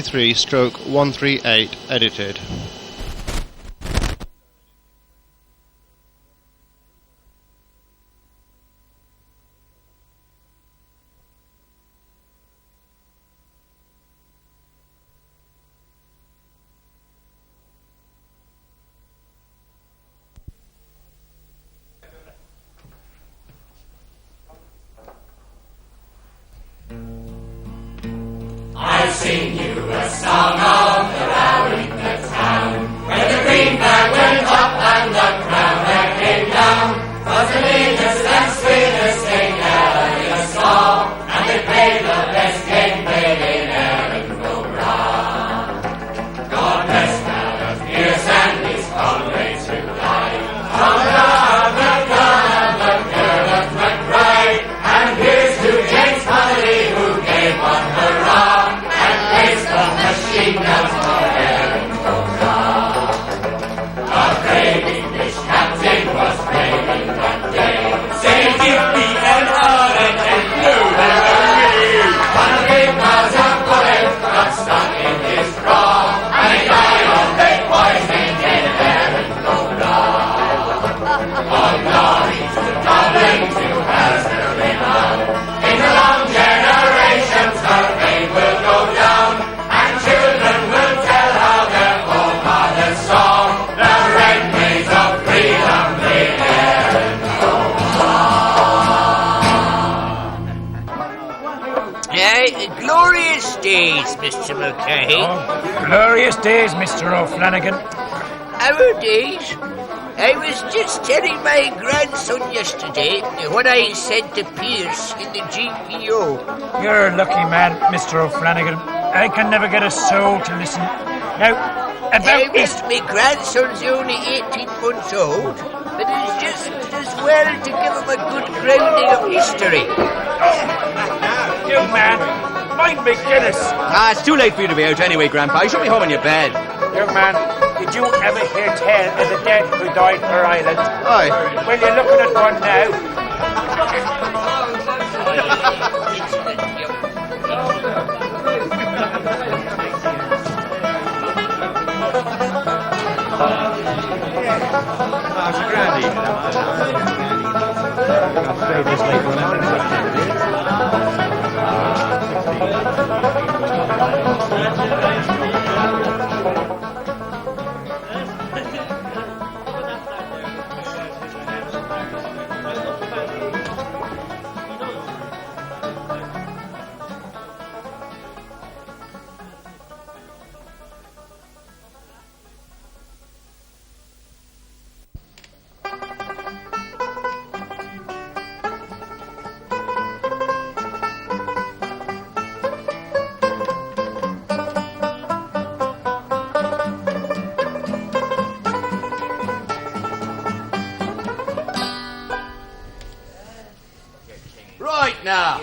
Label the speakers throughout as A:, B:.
A: 3/138 edited.
B: I'll sing you a song of the row in the town, when the greenback went up and the crowner came down. 'Twas the neatest and sweetest thing ever you saw, and they played the best game played in Edinburgh. God bless Mallet Pierce and his comrades who died, from the girl of McBride, and here's to James Connolly who gave one hurrah. The machine guns for Edinburgh. A brave English captain was braving that day, saying, "Give me an orange and blue livery." But a big Mauser bullet got stuck in his craw, and he died of the poisoning in Edinburgh. All glory to Dublin, to Hazelrigg. In the long generations, her fame will go down. Children will tell how their forefathers saw the red blaze of freedom in Edinburgh.
C: Glorious days, Mr. Mulcahy.
D: Glorious days, Mr. O'Flanagan.
C: Our days. I was just telling my grandson yesterday what I said to Pierce in the GPO.
D: You're a lucky man, Mr. O'Flanagan. I can never get a soul to listen. Now, about
C: Miss, my grandson's only 18 months old, but it's just as well to give him a good grounding of history.
D: Young man, mind me Guinness.
E: It's too late for you to be out anyway, Grandpa. You should be home in your bed.
D: Young man, did you ever hear tell of the dead who died for Ireland?
E: Aye.
D: Well, you're looking at one now.
E: Right now,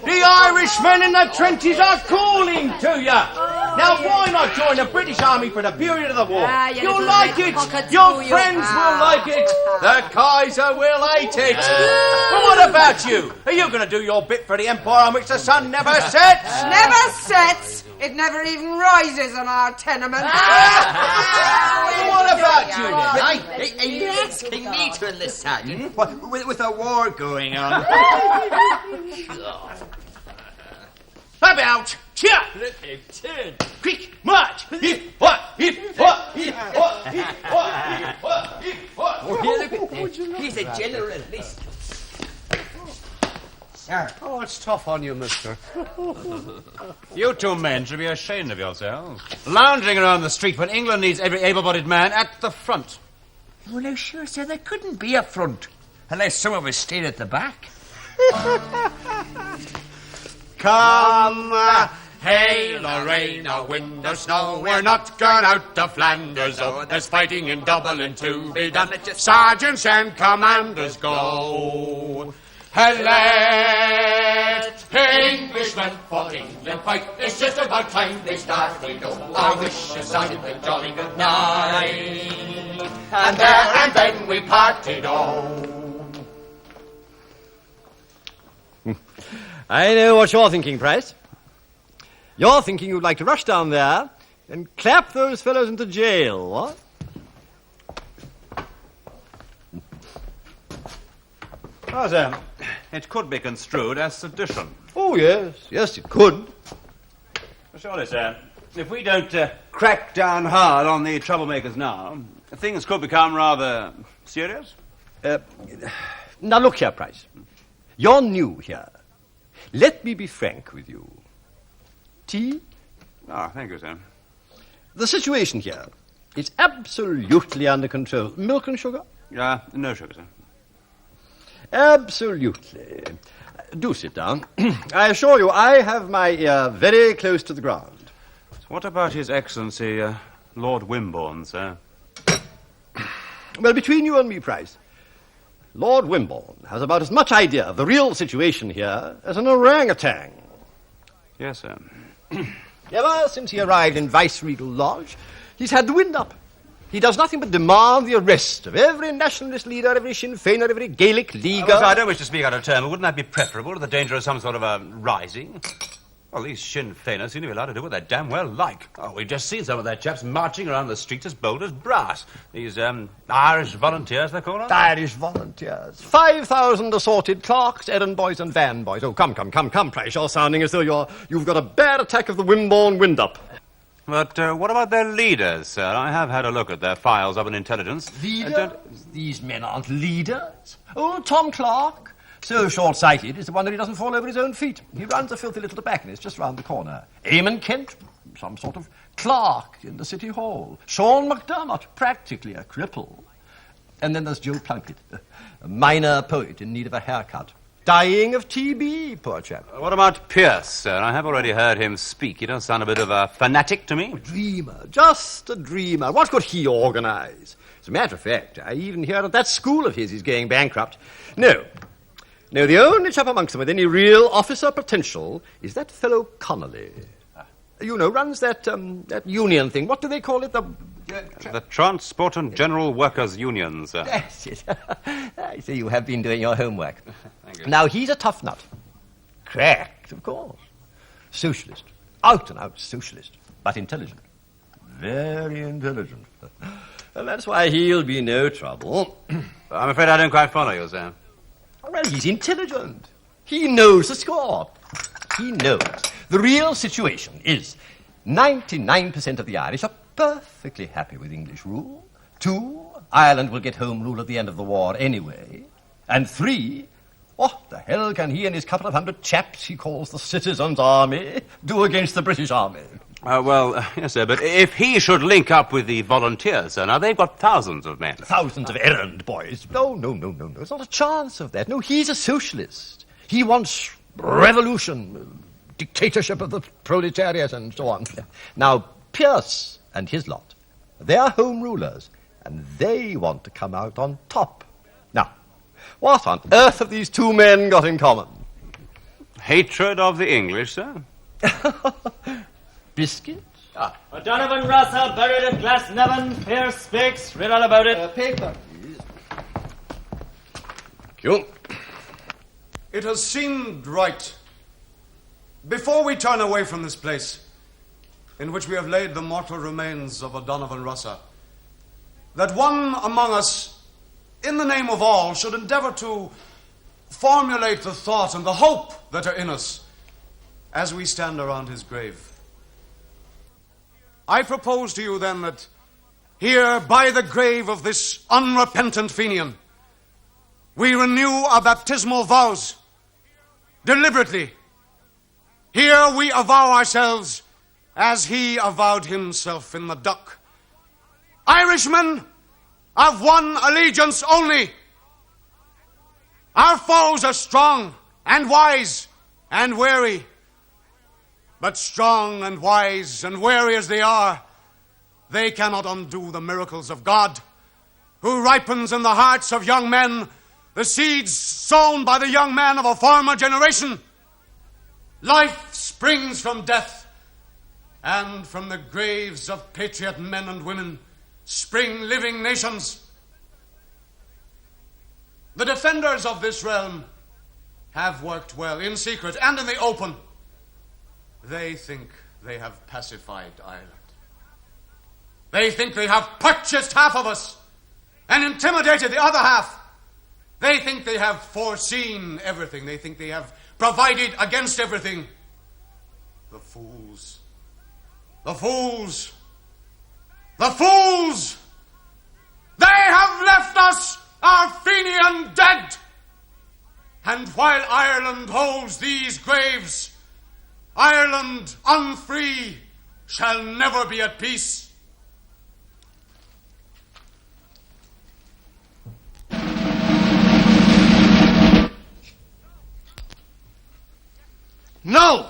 E: the Irishmen in the trenches are calling to you. Now, why not join the British Army for the period of the war? You'll like it. Your friends will like it. The Kaiser will hate it. But what about you? Are you going to do your bit for the empire on which the sun never sets?
F: Never sets? It never even rises on our tenement.
E: What about you then?
C: Yes, King Neater in the sun, with a war going on.
E: About cheer! Quick, march! He's
C: a general at least.
G: Oh, it's tough on you, mister. You two men should be ashamed of yourselves. Lounging around the street when England needs every able-bodied man at the front.
C: Well, now, sure, sir, there couldn't be a front, unless some of us stayed at the back.
B: Come, hail or rain or wind or snow, we're not going out to Flanders, oh, there's fighting in Dublin to be done. Sergeants and commanders go. And let Englishmen for England fight. It's just about time they start, we know. Our wishes on the jolly good night. And there and then we parted home.
H: I know what you're thinking, Price. You're thinking you'd like to rush down there and clap those fellows into jail, what?
G: Oh, sir, it could be construed as sedition.
H: Oh, yes, it could.
G: Surely, sir, if we don't crack down hard on the troublemakers now, things could become rather serious.
H: Now, look here, Price. You're new here. Let me be frank with you. Tea?
G: Oh, thank you, sir.
H: The situation here is absolutely under control. Milk and sugar?
G: No sugar, sir.
H: Absolutely. Do sit down. I assure you, I have my ear very close to the ground.
G: What about His Excellency, Lord Wimborne, sir?
H: Well, between you and me, Price, Lord Wimborne has about as much idea of the real situation here as an orangutan.
G: Yes, sir.
H: Ever since he arrived in Viceregal Lodge, he's had the wind up. He does nothing but demand the arrest of every nationalist leader, every Sinn Féiner, every Gaelic leaguer.
G: Well, I don't wish to speak out of turn, but wouldn't that be preferable to the danger of some sort of a rising? Well, these Sinn Féiners seem to be allowed to do what they damn well like. Oh, we've just seen some of their chaps marching around the streets as bold as brass. These Irish volunteers, they call them?
H: Irish volunteers. 5,000 assorted clerks, errand boys and van boys. Oh, come, Price. You're sounding as though you've got a bad attack of the Wimborne wind-up.
G: But what about their leaders, sir? I have had a look at their files of an intelligence.
H: Leaders? These men aren't leaders. Oh, Tom Clark, so short-sighted, is the one that he doesn't fall over his own feet. He runs a filthy little tobacconist just round the corner. Eamon Kent, some sort of clerk in the City Hall. Sean MacDermott, practically a cripple. And then there's Joe Plunkett, a minor poet in need of a haircut. Dying of TB, poor chap.
G: What about Pierce, sir? I have already heard him speak. He does sound a bit of a fanatic to me.
H: A dreamer, just a dreamer. What could he organise? As a matter of fact, I even hear that school of his is going bankrupt. No, the only chap amongst them with any real officer potential is that fellow Connolly. You know, runs that union thing. What do they call it?
G: The Transport and General Workers Union, sir.
H: That's it. I see you have been doing your homework.
G: Thank you.
H: Now, he's a tough nut. Cracked, of course. Socialist. Out-and-out socialist. But intelligent. Very intelligent. And that's why he'll be no trouble.
G: I'm afraid I don't quite follow you, sir.
H: Well, he's intelligent. He knows the score. He knows. The real situation is 99% of the Irish are perfectly happy with English rule. 2, Ireland will get home rule at the end of the war anyway. And 3, what the hell can he and his couple of hundred chaps he calls the Citizens' Army do against the British Army?
G: Yes, sir, but if he should link up with the volunteers, sir, now they've got thousands of men.
H: Thousands of errand boys. No. There's not a chance of that. No, he's a socialist. He wants revolution, dictatorship of the proletariat and so on. Now, Pierce and his lot, they're home rulers, and they want to come out on top. Now, what on earth have these two men got in common?
G: Hatred of the English, sir?
H: Biscuits?
I: O'Donovan Russell, buried at Glasnevin. Pierce speaks. Read all about it.
H: Paper, please. Thank you.
J: It has seemed right, before we turn away from this place, in which we have laid the mortal remains of O'Donovan Russell, that one among us, in the name of all, should endeavour to formulate the thought and the hope that are in us as we stand around his grave. I propose to you then that here by the grave of this unrepentant Fenian, we renew our baptismal vows deliberately. Here we avow ourselves as he avowed himself in the Duck. Irishmen of one allegiance only. Our foes are strong and wise and wary. But strong and wise and wary as they are, they cannot undo the miracles of God, who ripens in the hearts of young men the seeds sown by the young men of a former generation. Life springs from death, and from the graves of patriot men and women spring living nations. The defenders of this realm have worked well in secret and in the open. They think they have pacified Ireland. They think they have purchased half of us and intimidated the other half. They think they have foreseen everything. They think they have provided against everything. The fools. The fools. The fools! They have left us, our Fenian, dead. And while Ireland holds these graves, Ireland, unfree, shall never be at peace.
E: No!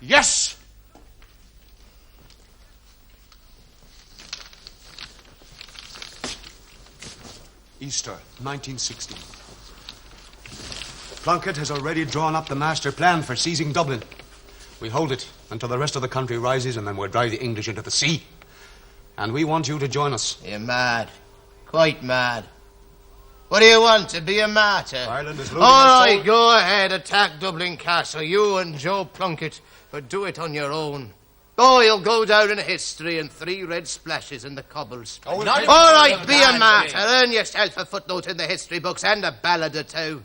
E: Yes!
J: Easter, 1916. Plunkett has already drawn up the master plan for seizing Dublin. We hold it until the rest of the country rises, and then we'll drive the English into the sea. And we want you to join us.
C: You're mad. Quite mad. What do you want, to be a martyr?
J: Ireland is losing
C: All
J: its soul.
C: right, go ahead, attack Dublin Castle, you and Joe Plunkett, but do it on your own. Oh, you'll go down in history in 3 red splashes in the cobbles. All right, be a martyr. Earn yourself a footnote in the history books and a ballad or two.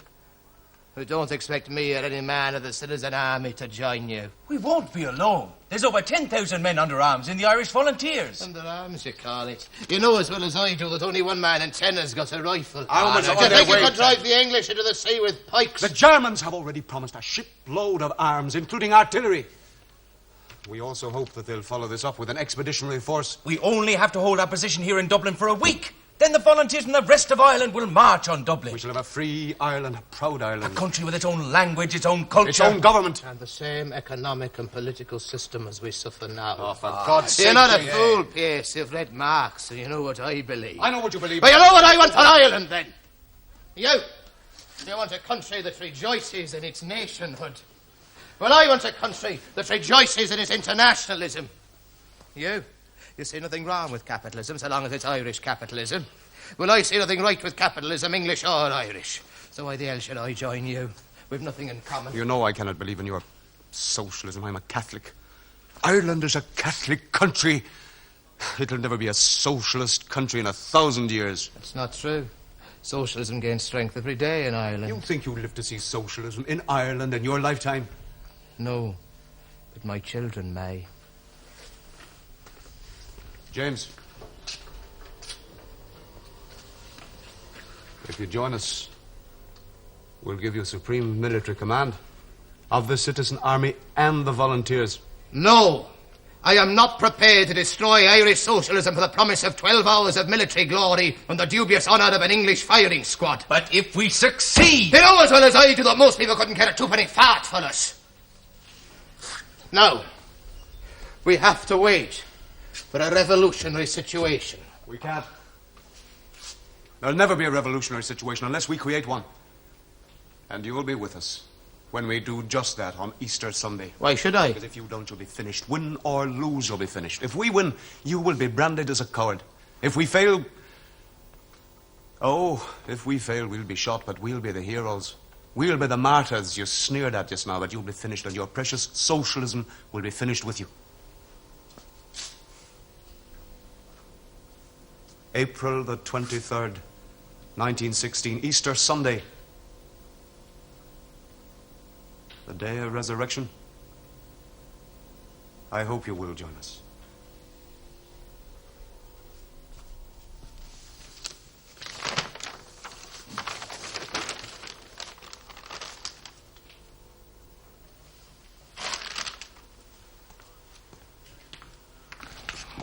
C: But don't expect me or any man of the Citizen Army to join you.
E: We won't be alone. There's over 10,000 men under arms in the Irish Volunteers.
C: Under arms, you call it. You know as well as I do that only 1 man in 10 has got a rifle.
J: How much
C: Do you think you could drive the English into the sea with pikes?
J: The Germans have already promised a shipload of arms, including artillery. We also hope that they'll follow this up with an expeditionary force.
E: We only have to hold our position here in Dublin for a week. Then the volunteers from the rest of Ireland will march on Dublin.
J: We shall have a free Ireland, a proud Ireland.
E: A country with its own language, its own culture.
J: Its own government.
C: And the same economic and political system as we suffer now.
J: Oh, for God's sake.
C: You're not a fool, Pierce. You've read Marx, and you know what I believe.
J: I know what you believe.
C: But you know what I want for Ireland, then? You want a country that rejoices in its nationhood. Well, I want a country that rejoices in its internationalism. You see nothing wrong with capitalism so long as it's Irish capitalism. Well, I see nothing right with capitalism, English or Irish. So why the hell should I join you? We've nothing in common.
J: You know I cannot believe in your socialism. I'm a Catholic. Ireland is a Catholic country. It'll never be a socialist country in 1,000 years.
C: That's not true. Socialism gains strength every day in Ireland.
J: You think you'll live to see socialism in Ireland in your lifetime?
C: No, but my children may.
J: James, if you join us, we'll give you supreme military command of the Citizen Army and the volunteers.
C: No, I am not prepared to destroy Irish socialism for the promise of 12 hours of military glory and the dubious honour of an English firing squad.
E: But if we succeed...
C: You know as well as I do that most people couldn't care a twopenny fart for us. Now, we have to wait for a revolutionary situation.
J: We can't. There'll never be a revolutionary situation unless we create one. And you'll be with us when we do just that on Easter Sunday.
C: Why should I?
J: Because if you don't, you'll be finished. Win or lose, you'll be finished. If we win, you will be branded as a coward. If we fail... if we fail, we'll be shot, but we'll be the heroes. We'll be the martyrs you sneered at just now, but you'll be finished, and your precious socialism will be finished with you. April the 23rd, 1916, Easter Sunday. The day of resurrection. I hope you will join us.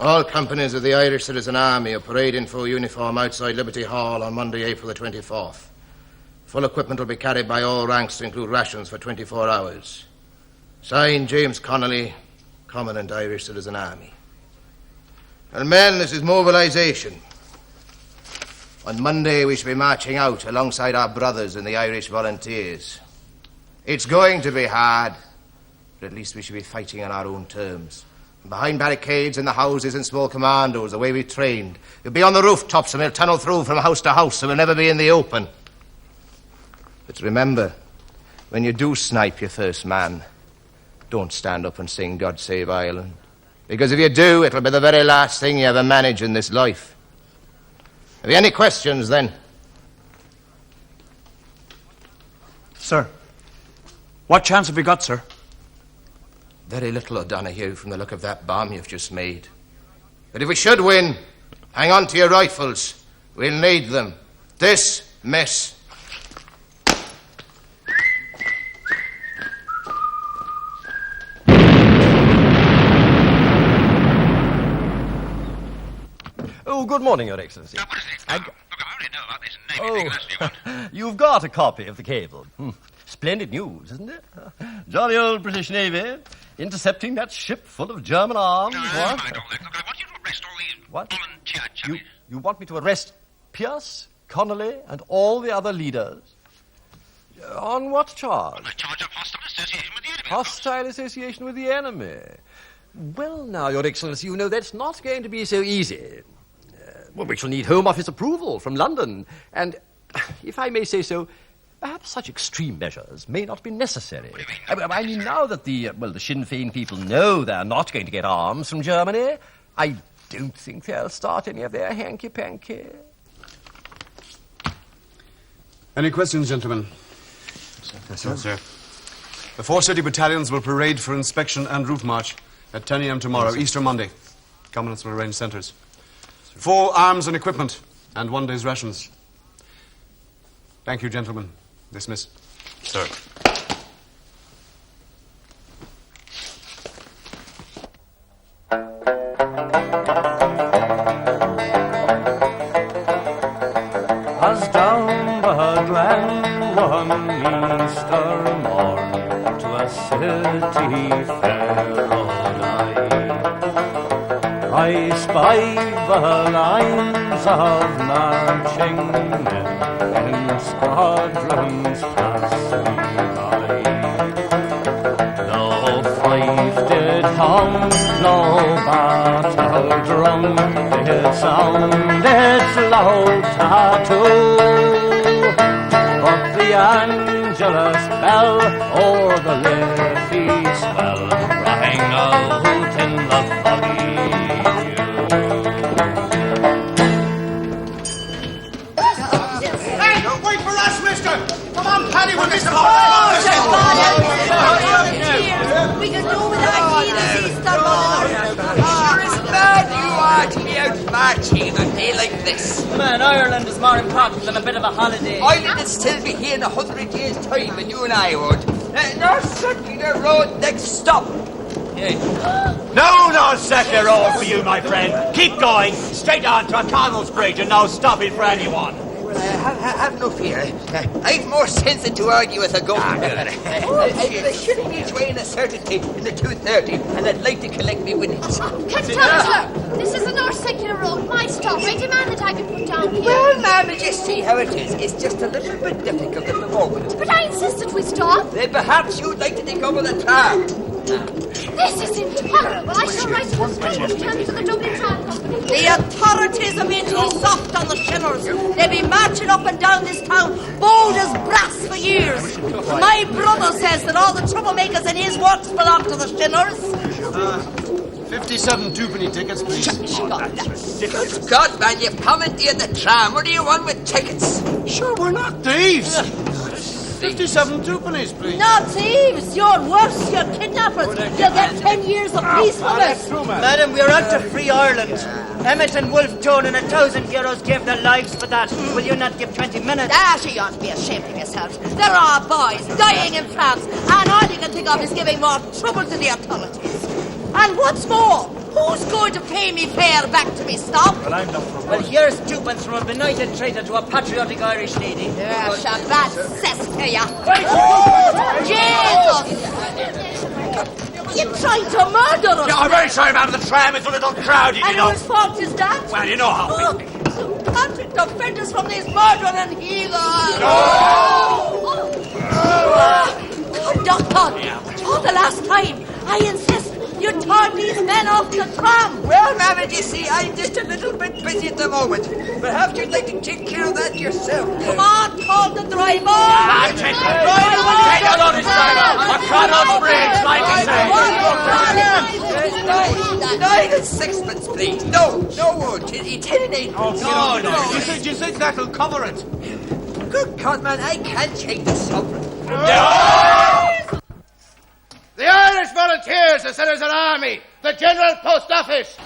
C: All companies of the Irish Citizen Army are parading in full uniform outside Liberty Hall on Monday, April the 24th. Full equipment will be carried by all ranks to include rations for 24 hours. Signed, James Connolly, Commandant Irish Citizen Army. And men, this is mobilisation. On Monday, we shall be marching out alongside our brothers in the Irish Volunteers. It's going to be hard, but at least we shall be fighting on our own terms. Behind barricades in the houses and small commandos, the way we trained. You'll be on the rooftops and we'll tunnel through from house to house, so we'll never be in the open. But remember, when you do snipe your first man, don't stand up and sing God Save Ireland. Because if you do, it'll be the very last thing you ever manage in this life. Have you any questions, then?
D: Sir, what chance have we got, sir?
C: Very little, O'Donoghue, from the look of that bomb you've just made. But if we should win, hang on to your rifles. We'll need them. Dismiss.
H: Oh, good morning, Your Excellency.
K: What is it? Look, I already know about this Navy thing. Let's do one.
H: You've got a copy of the cable. Splendid news, isn't it? Jolly old British Navy intercepting that ship full of German arms.
K: No,
H: what?
K: never mind all that. Look, I want you to arrest all these
H: What?
K: volunteer chummies.
H: You want me to arrest Pierce, Connolly, and all the other leaders? On what charge?
K: On the charge of hostile association with the enemy.
H: Hostile association with the enemy. Well, now, Your Excellency, you know that's not going to be so easy. Well, we shall need Home Office approval from London, and, if I may say so, perhaps such extreme measures may not be necessary.
K: What do you mean?
H: I mean, now that the Sinn Féin people know they're not going to get arms from Germany, I don't think they'll start any of their hanky-panky.
J: Any questions, gentlemen? Yes, sir. The 4 city battalions will parade for inspection and route march at 10 a.m. tomorrow, Easter Monday. Commandants will arrange centres. 4 arms and equipment, and 1 day's rations. Thank you, gentlemen. Dismiss.
G: Sir.
L: As down the glen one Easter morn to a city fair on I spied the lines of marching men in squadrons passing by. No fife did hum, no battle drum did sound its loud tattoo, but the Angelus bell o'er the Liffey swell rang out in the foggy.
E: Come on, Paddy, we'll get some
F: We can do without this Easter morning.
M: Sure is mad you are to be out marching on a day like this.
I: Man, Ireland is more important than a bit of a holiday.
M: Ireland will still be here in 100 years' time, and you and I would. Nor certainly the road next stop.
E: No second road for you, my friend. Keep going, straight on to O'Connell's Bridge and no stopping for anyone.
M: Have no fear. I've more sense than to argue with a goat. I should reach way in a certainty in the 2:30, and I'd like to collect me winnings.
N: Conductor, this is the North Circular Road. My stop. I demand that I be put down here.
M: Well, ma'am, you just see how it is. It's just a little bit difficult at the moment.
N: But I insisted we stop.
M: Then perhaps you'd like to take over the tram.
N: This is intolerable. I shall write to the Spanish terms of the Dublin Tram Company.
F: The authorities have been too soft on the shinners. They've been marching up and down this town, bold as brass for years. My brother says that all the troublemakers in his works belong to the shinners.
J: 57 twopenny tickets, please.
M: Good God, man, you've commandeered the tram. What do you want with tickets?
J: Sure, we're not thieves. 57 twopennies, please.
F: Not thieves. You're worse. You're kidnappers. You'll get 10 years of peace with us.
I: Madam, we're out to free Ireland. Emmett and Wolfe Tone and 1,000 heroes gave their lives for that. Will you not give 20 minutes?
F: You ought to be ashamed of yourself. There are boys dying in France, and all you can think of is giving more trouble to the authorities. And what's more, who's going to pay me fare back to me stop?
I: Well, I'm not for Well, here's twopence from a benighted traitor to a patriotic Irish lady.
F: Yeah, Shabbat cess to ya. Jesus! You're trying to murder us!
E: Yeah, I'm very sorry, ma'am. The tram is a little crowded, you
F: And
E: know.
F: whose fault is that?
E: Well, you know how.
F: Look, you can't defend us from these murdering and heathens! Conductor, for the last time, I insist you turn these men off the tram.
M: Well, ma'am, you see, I'm just a little bit busy at the a moment. Perhaps you'd like to take care of that yourself.
F: Come on, call the driver!
I: Take a lot of driver! A cut on bridge, like
M: Nine and sixpence, please. No, ten and eight.
E: No. Do you think that'll cover it?
M: Good God, man, I can't change the sovereign.
C: The Irish Volunteers are set as an army. The General Post Office.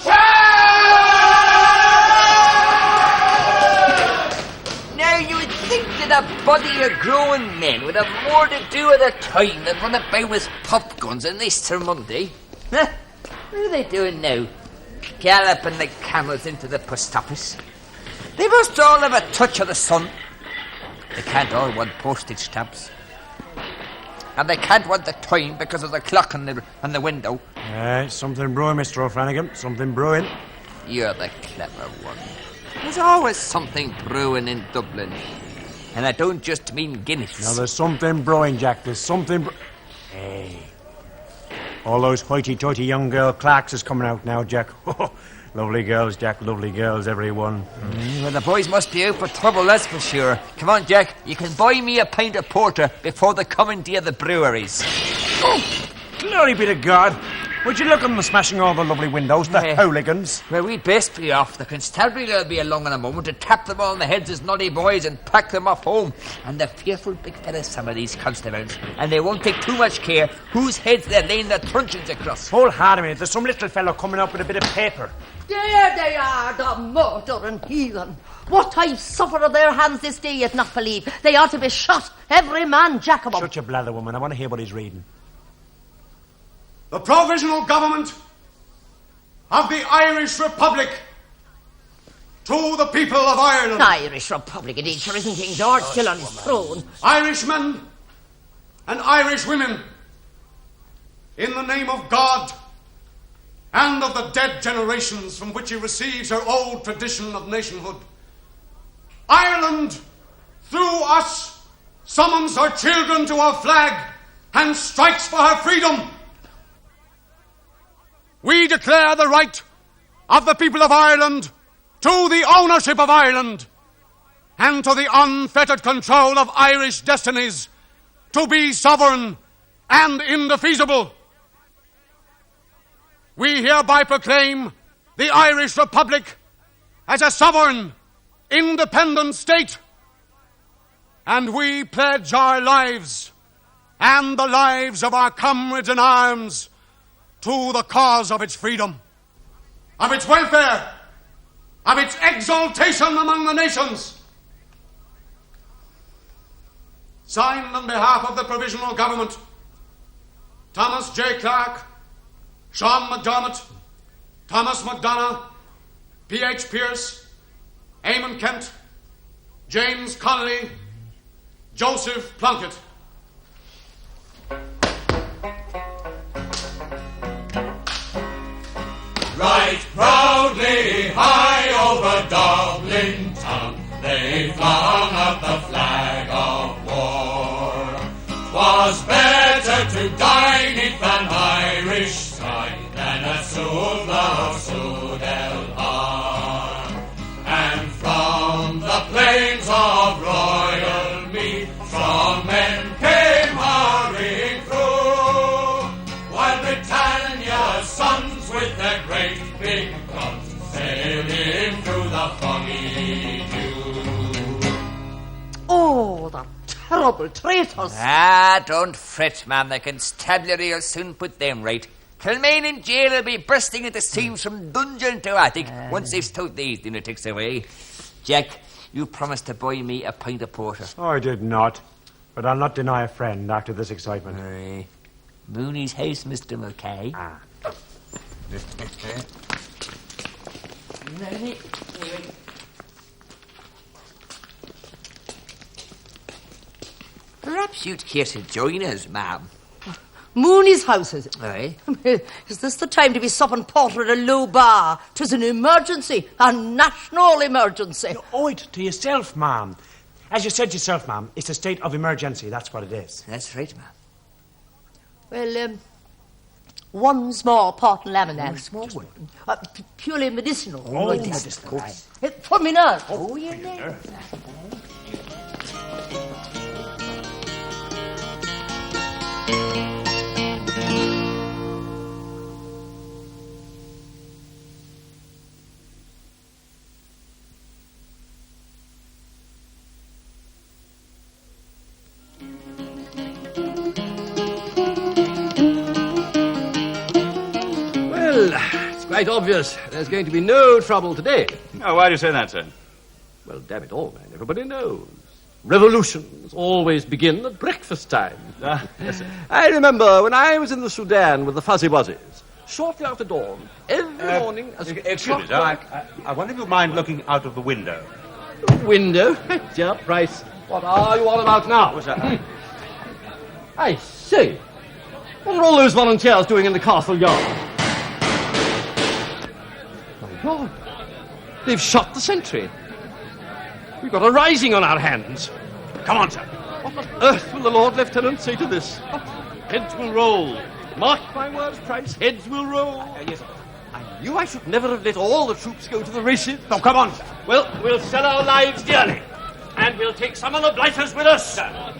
M: Now, you would think that a body of grown men would have more to do at a time than run about with pop guns on Easter Monday. Huh? What are they doing now? Galloping like camels into the post office. They must all have a touch of the sun. They can't all want postage stamps. And they can't want the time because of the clock on the window.
D: Something brewing, Mr. O'Flanagan. Something brewing.
M: You're the clever one. There's always something brewing in Dublin. And I don't just mean Guinness.
D: Now, there's something brewing, Jack. There's something... Hey. All those hoity-toity young girl clerks is coming out now, Jack. Lovely girls, Jack. Lovely girls, everyone.
M: Well, the boys must be out for trouble, that's for sure. Come on, Jack. You can buy me a pint of porter before the coming day of the breweries.
D: Oh, glory be to God. Would you look at them smashing all the lovely windows, the hooligans?
M: Well, we'd best be off. The constabulary will be along in a moment to tap them all on the heads as naughty boys and pack them off home. And they're fearful big fellas, some of these constables. And they won't take too much care whose heads they're laying their truncheons across.
D: Hold hard a minute. There's some little fellow coming up with a bit of paper.
F: There they are, the murdering heathen. What I've suffered at their hands this day, you'd not believe. They ought to be shot, every man jack of them.
D: Shut your blather, woman. I want to hear what he's reading.
J: The Provisional Government of the Irish Republic to the people of Ireland.
F: Irish Republic, indeed. Sure isn't King George still on his throne?
J: Irishmen and Irish women, in the name of God and of the dead generations from which he receives her old tradition of nationhood, Ireland, through us, summons her children to her flag and strikes for her freedom. We declare the right of the people of Ireland to the ownership of Ireland and to the unfettered control of Irish destinies to be sovereign and indefeasible. We hereby proclaim the Irish Republic as a sovereign, independent state, and we pledge our lives and the lives of our comrades in arms to the cause of its freedom, of its welfare, of its exaltation among the nations. Signed on behalf of the Provisional Government, Thomas J. Clark, Sean MacDermott, Thomas MacDonough, P.H. Pearce, Eamon Kent, James Connolly, Joseph Plunkett.
B: Right proudly high over Dublin town, they flung up the flag of war. 'Twas better to die 'neath an Irish sky than a Suvla or Sudel arm. And from the plains of royal Meath, strong men came hurrying through, while Britannia's sons with their great big guns sailed in through the foggy dew.
F: Oh, the terrible traitors.
M: Don't fret, ma'am. The constabulary will soon put them right. Kilmaine in jail will be bursting into seams from dungeon to attic once they've stowed these lunatics away. Jack, you promised to buy me a pint of porter.
D: I did not, but I'll not deny a friend after this excitement.
M: Mooney's house, Mr. Mulcahy. Perhaps you'd care to join us, ma'am.
F: Mooney's house, is it?
M: Aye.
F: Is this the time to be supping porter at a low bar? 'Tis an emergency, a national emergency.
D: You owe it to yourself, ma'am. As you said yourself, ma'am, it's a state of emergency. That's what it is.
M: That's right, ma'am.
F: Well, 1 small pot of lemonade. Small one? Purely medicinal.
E: Oh, medicinal.
F: For me nerves.
E: Oh, your nerves.
H: It's quite obvious there's going to be no trouble today.
G: Oh, why do you say that, sir?
H: Well, damn it all, man, everybody knows. Revolutions always begin at breakfast time.
G: Yes, sir.
H: I remember when I was in the Sudan with the Fuzzy Wuzzies, shortly after dawn, every morning...
G: Excuse me, sir. I wonder if you mind looking out of the window.
H: Window? Dear Price, what are you all about now?
G: What's that?
H: I say, what are all those volunteers doing in the castle yard? My God, they've shot the sentry. We've got a rising on our hands.
G: Come on, sir.
H: What on earth will the Lord Lieutenant say to this? Heads will roll. Mark my words, Price, heads will roll.
G: Yes, sir.
H: I knew I should never have let all the troops go to the races.
G: No, come on, sir.
L: Well, we'll sell our lives dearly. And we'll take some of the blighters with us, sir.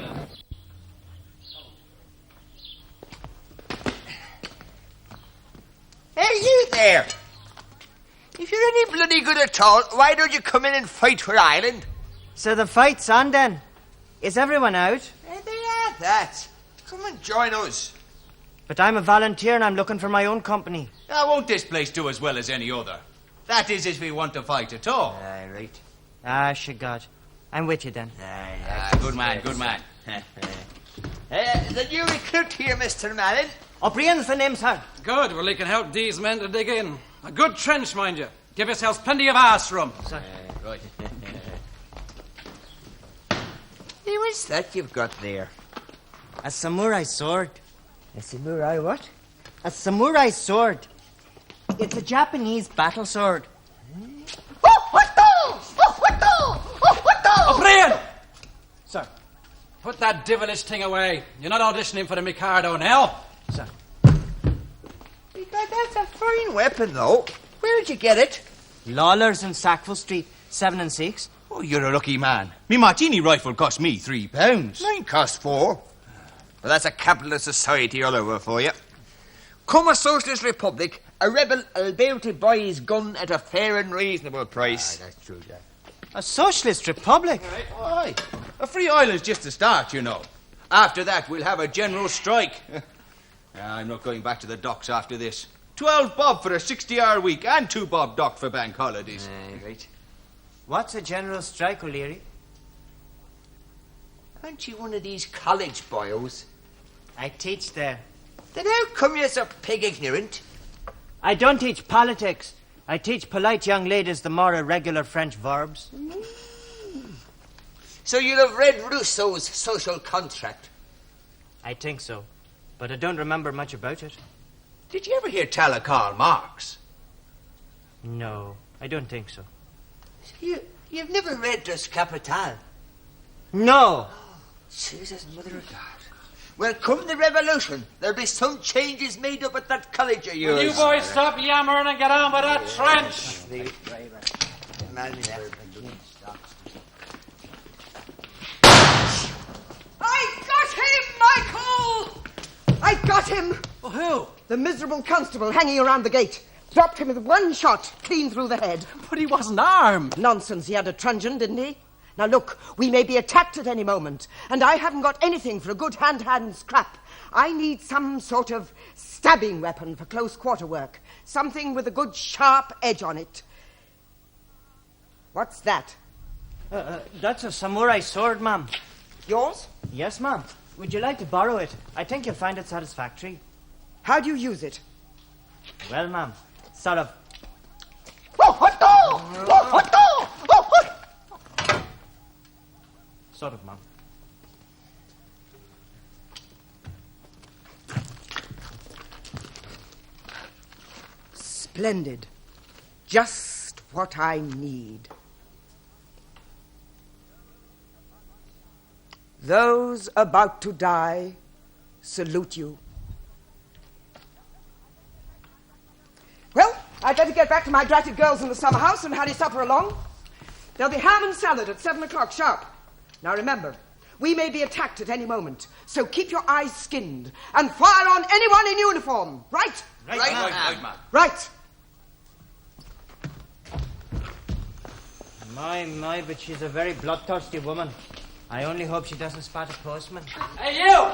M: Hey, you there! If you're any bloody good at all, why don't you come in and fight for Ireland?
I: So the fight's on then. Is everyone out?
M: They are that. Come and join us.
I: But I'm a volunteer and I'm looking for my own company.
E: Now, won't this place do as well as any other? That is, if we want to fight at all.
M: Aye, right.
I: Shigod. I'm with you then.
E: Good man, good man.
M: The new recruit here, Mr. Malin.
I: O'Brien's the name, sir.
O: Good. Well, he can help these men to dig in. A good trench, mind you. Give yourselves plenty of arse room.
M: Right. Hey, what's that you've got there?
I: A samurai sword.
M: A samurai what?
I: A samurai sword. It's a Japanese battle sword.
O: O'Brien!
I: Sir.
O: Put that devilish thing away. You're not auditioning for the Mikado now.
I: Sir.
M: That's a fine weapon, though. Where'd you get it?
I: Lawler's in Sackville Street, 7 and 6.
E: Oh, you're a lucky man. Me martini rifle cost me £3.
M: Mine cost 4. Well, that's a capitalist society all over for you. Come a socialist republic, a rebel will be able to buy his gun at a fair and reasonable price.
E: That's true, Jack.
I: A socialist republic?
E: Aye. A free island's just the start, you know. After that, we'll have a general strike. I'm not going back to the docks after this. 12 bob for a 60-hour week and 2 bob dock for bank holidays.
M: Right.
I: What's a general strike, O'Leary?
M: Aren't you one of these college boys?
I: I teach there.
M: Then how come you're so pig ignorant?
I: I don't teach politics. I teach polite young ladies the more irregular French verbs.
M: So you'll have read Rousseau's Social Contract.
I: I think so, but I don't remember much about it.
E: Did you ever hear tell of Karl Marx?
I: No, I don't think so.
M: You've never read Das Kapital?
I: No.
M: Jesus, mother of God. Well, come the revolution, there'll be some changes made up at that college of yours.
O: Will you boys stop yammering and get on with that trench?
F: I got him, Michael! I got him!
O: Oh, who?
F: The miserable constable hanging around the gate. Dropped him with one shot, clean through the head.
O: But he wasn't armed.
F: Nonsense, he had a truncheon, didn't he? Now look, we may be attacked at any moment, and I haven't got anything for a good hand-to-hand scrap. I need some sort of stabbing weapon for close quarter work. Something with a good sharp edge on it. What's that?
I: That's a samurai sword, ma'am.
F: Yours?
I: Yes, ma'am. Would you like to borrow it? I think you'll find it satisfactory.
F: How do you use it?
I: Well, ma'am, sort of... Sort of, ma'am.
F: Splendid. Just what I need. Those about to die salute you.
P: better get back to my dratted girls in the summer house and hurry supper along. There'll be ham and salad at 7 o'clock sharp. Now remember, we may be attacked at any moment, so keep your eyes skinned and fire on anyone in uniform. Right?
E: Right, ma'am.
P: Right.
I: My, but she's a very bloodthirsty woman. I only hope she doesn't spot a postman.
O: Hey, you!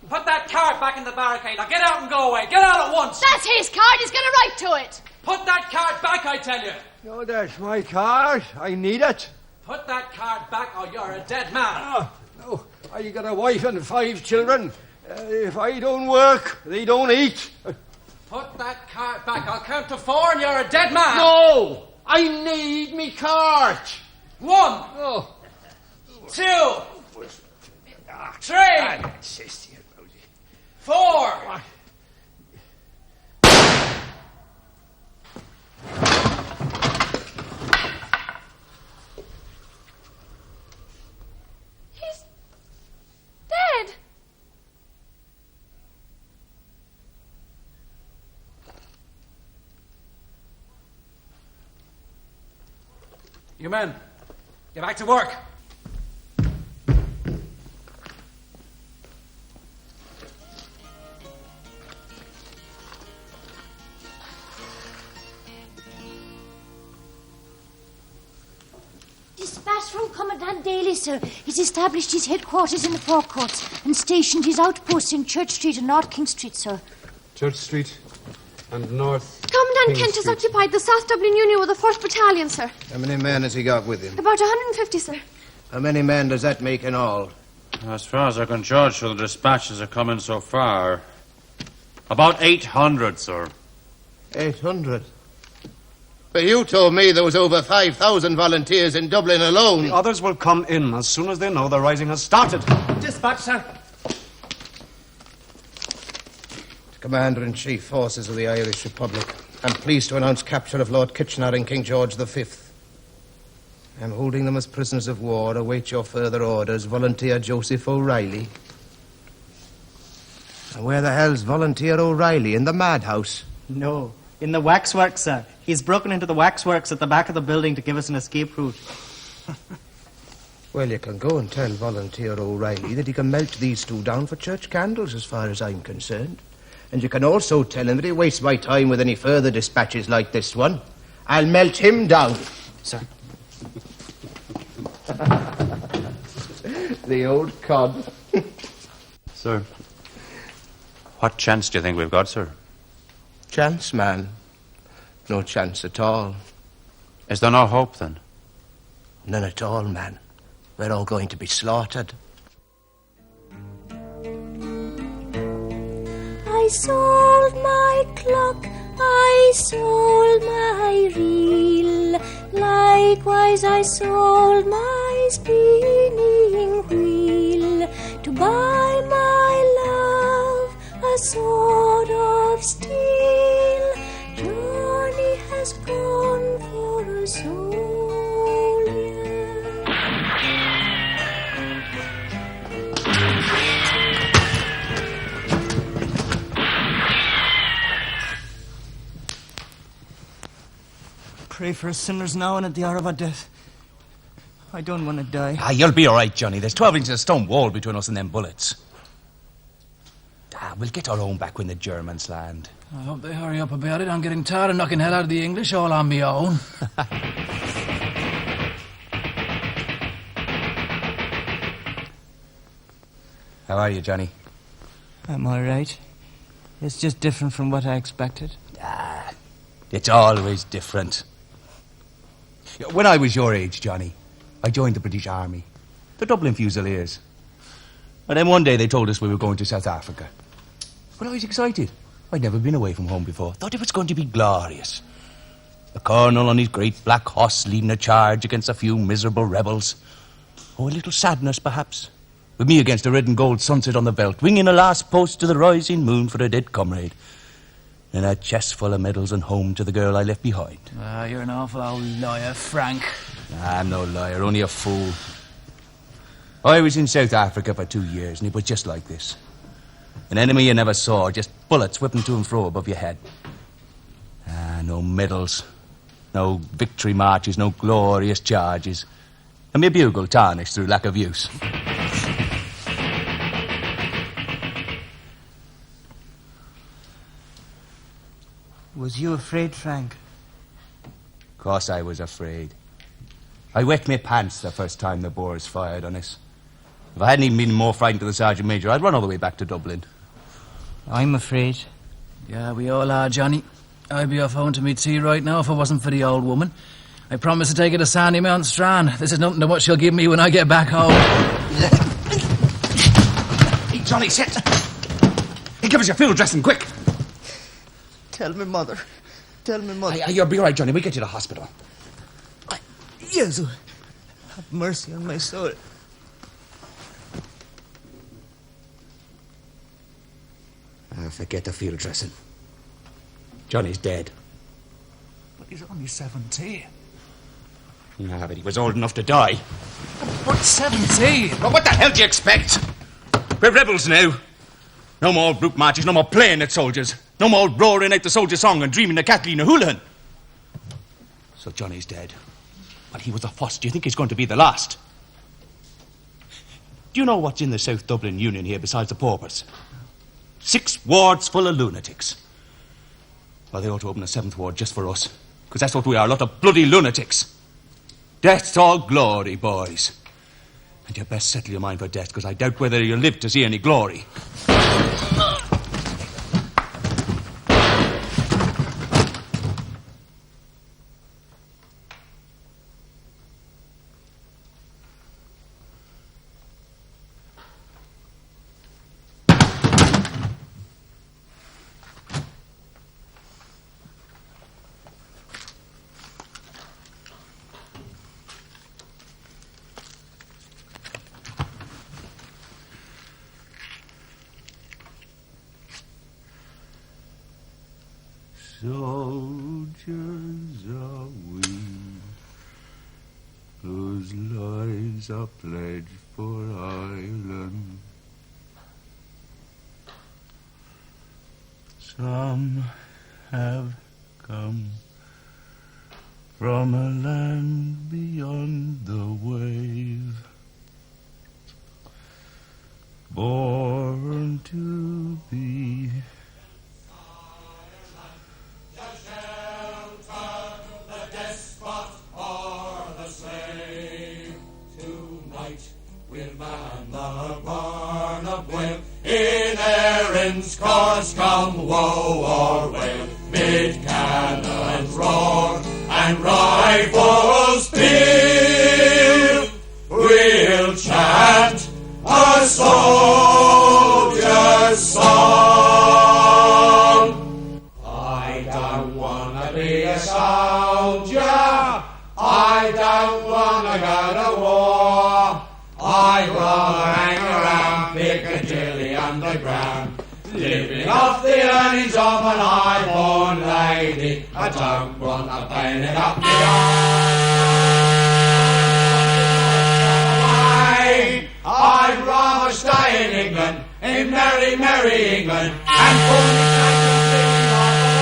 O: Put that card back in the barricade. Now get out and go away. Get out at once.
N: That's his card. He's got a right to it.
O: Put that card back, I tell you.
Q: No, that's my card. I need it.
O: Put that card back or you're a dead man.
Q: No, I got a wife and 5 children. If I don't work, they don't eat.
O: Put that card back. I'll count to 4 and you're a dead man.
Q: No! I need me card.
O: 1.
Q: Oh.
O: 2. 3. 4.
N: He's dead.
O: You men, get back to work.
N: Dispatch from Commandant Daly, sir. He's established his headquarters in the forecourts and stationed his outposts in Church Street and North King Street, sir.
J: Church Street and North.
N: Commandant
J: King
N: Kent has
J: Street.
N: occupied the South Dublin Union with the 4th Battalion, sir.
C: How many men has he got with him?
N: About 150, sir.
C: How many men does that make in all?
R: As far as I can judge from the dispatches that come in so far, about 800, sir.
C: 800? But you told me there was over 5,000 volunteers in Dublin alone.
J: The others will come in as soon as they know the rising has started.
I: Dispatch, sir.
C: Commander-in-Chief Forces of the Irish Republic. I'm pleased to announce capture of Lord Kitchener and King George V. I'm holding them as prisoners of war. Await your further orders. Volunteer Joseph O'Reilly. And where the hell's Volunteer O'Reilly? In the madhouse?
I: No, in the waxworks, sir. He's broken into the waxworks at the back of the building to give us an escape route.
C: Well, you can go and tell Volunteer O'Reilly that he can melt these 2 down for church candles as far as I'm concerned. And you can also tell him that he wastes my time with any further dispatches like this one. I'll melt him down.
I: Sir.
C: The old cod.
R: Sir, what chance do you think we've got, sir?
C: Chance, man. No chance at all.
R: Is there no hope, then?
C: None at all, man. We're all going to be slaughtered.
N: I sold my clock, I sold my reel. Likewise I sold my spinning wheel to buy my love a sword of steel. Johnny has gone for a soldier.
I: Pray for us sinners now and at the hour of our death. I don't want to die.
G: You'll be all right, Johnny. There's 12 inches of stone wall between us and them bullets. We'll get our own back when the Germans land.
O: I hope they hurry up about it. I'm getting tired of knocking hell out of the English all on me own.
G: How are you, Johnny?
I: I'm all right. It's just different from what I expected.
G: It's always different. When I was your age, Johnny, I joined the British Army, the Dublin Fusiliers. And then one day they told us we were going to South Africa. But I was excited. I'd never been away from home before. Thought it was going to be glorious. The colonel on his great black horse leading a charge against a few miserable rebels. Oh, a little sadness, perhaps. With me against a red and gold sunset on the veldt, winging a last post to the rising moon for a dead comrade. And a chest full of medals and home to the girl I left behind.
O: You're an awful old liar, Frank.
G: I'm no liar, only a fool. I was in South Africa for 2 years, and it was just like this. An enemy you never saw, just bullets whipping to and fro above your head.
S: No medals, no victory marches, no glorious charges. And my bugle tarnished through lack of use.
I: Was you afraid, Frank?
S: Of course I was afraid. I wet my pants the first time the Boers fired on us. If I hadn't even been more frightened of the Sergeant Major, I'd run all the way back to Dublin.
I: I'm afraid.
O: Yeah, we all are, Johnny. I'd be off home to me tea right now if it wasn't for the old woman. I promised to take her to Sandy Mount Strand. This is nothing to what she'll give me when I get back home.
E: Hey, Johnny, sit. Hey, give us your field dressing, quick.
I: Tell me, Mother. Tell me, Mother.
E: Hey, you'll be all right, Johnny. We'll get you to the hospital.
I: Yes, have mercy on my soul.
E: Forget the field dressing. Johnny's dead.
O: But he's only 17.
E: Nah, but he was old enough to die.
O: But 17?
E: But what the hell do you expect? We're rebels now. No more route marches, no more playing at soldiers. No more roaring out the soldier song and dreaming of Kathleen O'Houlihan. So Johnny's dead. Well, he was the first. Do you think he's going to be the last? Do you know what's in the South Dublin Union here besides the paupers? 6 wards full of lunatics. Well, they ought to open a 7th ward just for us, because that's what we are, a lot of bloody lunatics. Death's all glory, boys. And you best settle your mind for death, because I doubt whether you'll live to see any glory.
T: Soldiers are we, whose lives are pledged for Ireland. Some have come from a land beyond the wave, born to be
B: in Erin's cause come woe or wail, mid cannons roar and rifles peal. We'll chant a soldier's song. I don't wanna be a soldier. I don't wanna go to war. I'd rather hang around Piccadilly Underground, living off the earnings of an high-born lady. I don't want to pain it up the eye. I'd rather stay in England, in merry, merry England, and fornicate and sing all the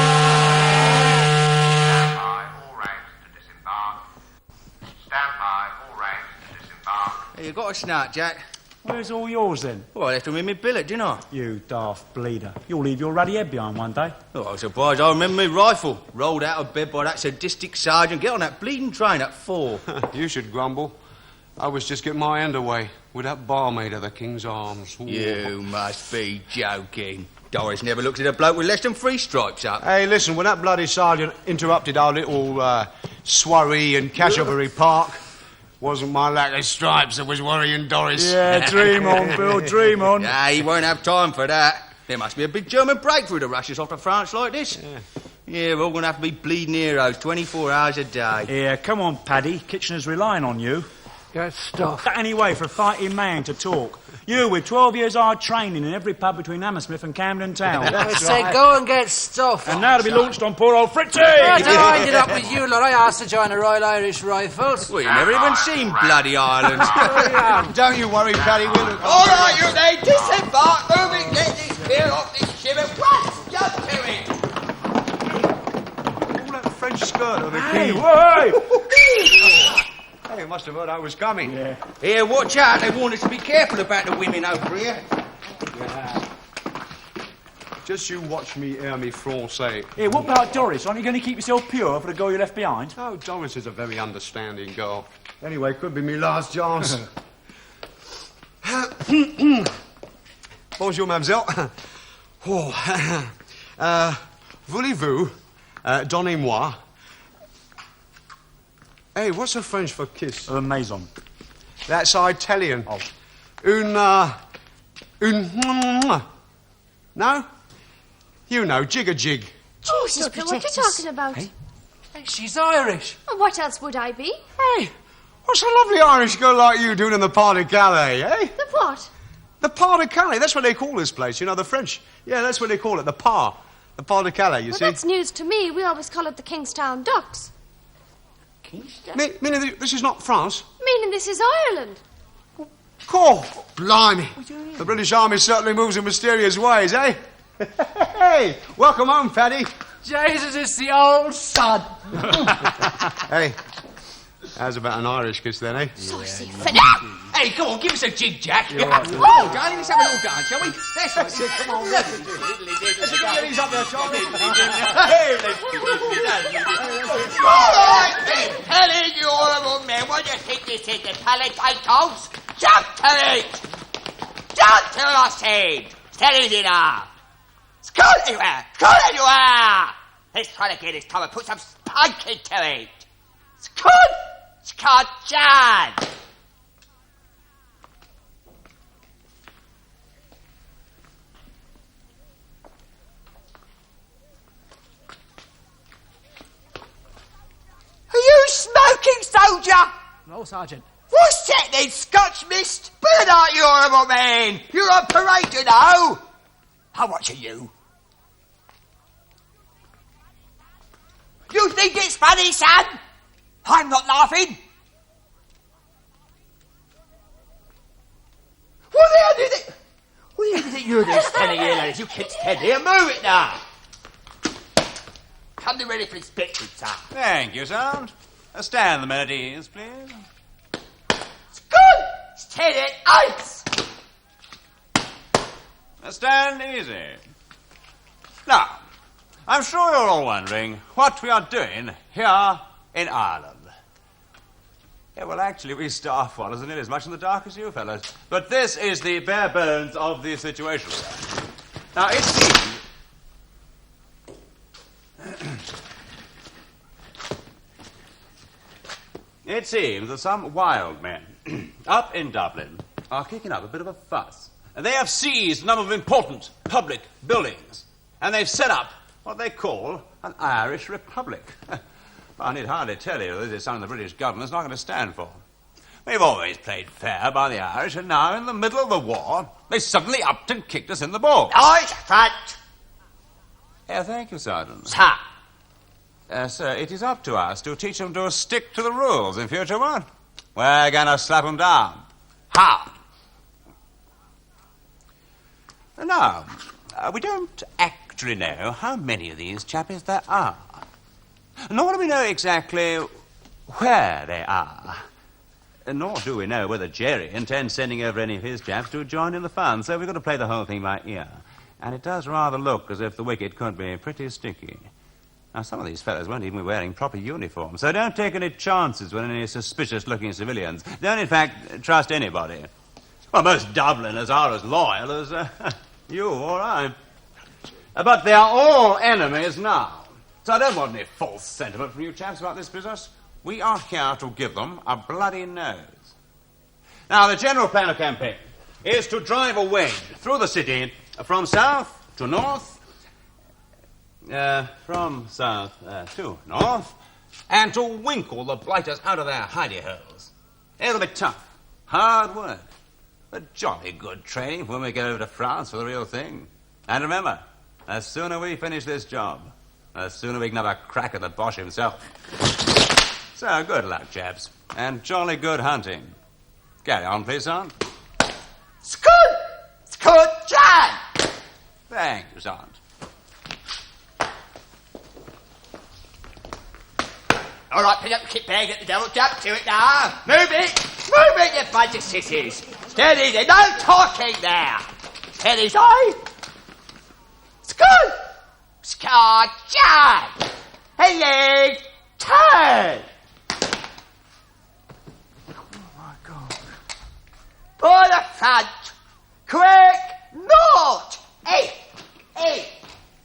S: Hey, you got a snap, Jack?
D: Where's all yours then?
S: Well, I left them in my billet, didn't I?
D: You daft bleeder. You'll leave your ruddy head behind one day.
S: Oh, I was surprised I remember my rifle. Rolled out of bed by that sadistic sergeant. Get on that bleeding train at 4.
J: You should grumble. I was just getting my end away with that barmaid of the King's Arms. Ooh.
S: You must be joking. Doris never looked at a bloke with less than 3 stripes up.
J: Hey, listen, when that bloody sergeant interrupted our little swarry in Canterbury Park, wasn't my lack of stripes that was worrying Doris.
D: Yeah, dream on, Bill, dream on.
S: Nah, he won't have time for that. There must be a big German breakthrough to rush us off to France like this. Yeah, we're all going to have to be bleeding heroes 24 hours a day.
D: Yeah, come on, Paddy. Kitchener's relying on you.
Q: Get stuff.
D: That any way for a fighting man to talk. You with 12 years hard training in every pub between Hammersmith and Camden Town.
I: I say, go and get stuff.
D: And now to be launched on poor old Fritzy!
O: That's how I ended up with you, Lord. I asked to join the Royal Irish Rifles.
S: Well, you never even seen bloody Ireland.
J: Don't you worry, Paddy. We'll look
M: All right, you there, disembark, move and get this beer off this ship at once. Jump to it.
J: French skirt of the
E: Hey,
J: king.
E: whoa!
J: Hey, you must have heard I was coming.
E: Yeah. Here, watch out. They warn us to be careful about the women over here.
J: Just you watch me air me Francais.
E: Here, what about Doris? Aren't you going to keep yourself pure for the girl you left behind?
J: Oh, Doris is a very understanding girl. Anyway, could be me last chance. Bonjour, mademoiselle. Oh, voulez-vous, donnez-moi. Hey, what's the French for kiss?
E: Maison.
J: That's Italian.
E: Oh.
J: No? You know, jig-a-jig.
N: Jesus, what are you talking about?
O: Hey, she's Irish.
N: Well, what else would I be?
J: Hey, what's a lovely Irish girl like you doing in the Pas de Calais, eh?
N: The what?
J: The Pas de Calais, that's what they call this place, you know, the French. Yeah, that's what they call it, the Pas de Calais, you see.
N: That's news to me. We always call it the Kingstown Docks.
E: Kingstown?
J: Meaning this is not France?
N: Meaning this is Ireland.
J: Oh, blimey. The British Army certainly moves in mysterious ways, eh? Hey, welcome home, Paddy.
O: Jesus, it's the old sod.
J: Hey, how's about an Irish kiss then, eh?
N: Saucy
E: Hey, come on, give us a jig, Jack.
J: You're
E: Yeah.
J: right.
E: Oh, darling, let's have a little dance, shall we? That's right, Sid, come on. Let's get these up there, Charlie.
M: All right, then. Hello, you honourable men. What do you think this is, the Palatine Coast? Jump to it! Jump to it, I said! Steady dinner! Scoot anywhere! Scoot anywhere! Let's try to get this time and put some spunk into it! Scoot! Scott John! Are you smoking, soldier?
O: No, Sergeant.
M: What's that then, Scotch mist? Burn out, you horrible man! You're on parade, you know! How much are you? You think it's funny, son? I'm not laughing. What the hell do you think? What do you think you're doing standing here, ladies? You kids stand here. Move it now. Come to ready for inspection, sir.
G: Thank you, Sergeant. Stand the men at ease, please.
M: Good! Steady it, ice!
G: Stand easy. Now, I'm sure you're all wondering what we are doing here in Ireland. Yeah, well, actually, we star followers are nearly as much in the dark as you fellas. But this is the bare bones of the situation. Now, it seems... It seems that some wild men up in Dublin are kicking up a bit of a fuss. And they have seized a number of important public buildings. And they've set up what they call an Irish Republic. I need hardly tell you this is something the British government's not going to stand for. We've always played fair by the Irish, and now in the middle of the war, they suddenly upped and kicked us in the balls.
M: Noise front!
G: Yeah, thank you, Sergeant.
M: Sir.
G: Sir, it is up to us to teach them to stick to the rules in future, what? We're going to slap them down.
M: How?
G: Now, we don't actually know how many of these chappies there are. Nor do we know exactly where they are. Nor do we know whether Jerry intends sending over any of his chaps to join in the fun, so we've got to play the whole thing by ear. And it does rather look as if the wicket could be pretty sticky. Now, some of these fellows won't even be wearing proper uniforms, so don't take any chances with any suspicious-looking civilians. Don't, in fact, trust anybody. Well, most Dubliners are as loyal as you or I. But they are all enemies now. So I don't want any false sentiment from you chaps about this business. We are here to give them a bloody nose. Now, the general plan of campaign is to drive a wedge through the city from south to north, from south to north, and to winkle the blighters out of their hidey holes. It'll be tough, hard work, but jolly good training when we get over to France for the real thing. And remember, the sooner we finish this job, the sooner we can have a crack at the Boche himself. So, good luck, chaps, and jolly good hunting. Carry on, please, son.
M: Scoot! Scoot, John!
G: Thank you, Sergeant.
M: All right, pick up the kit bag at the devil. Jump to it now. Move it, you bunch of sissies. Steady there, no talking there. Steady, eye. School. Scar, John. Hey, leg, turn. For the front. Quick, north. Eight.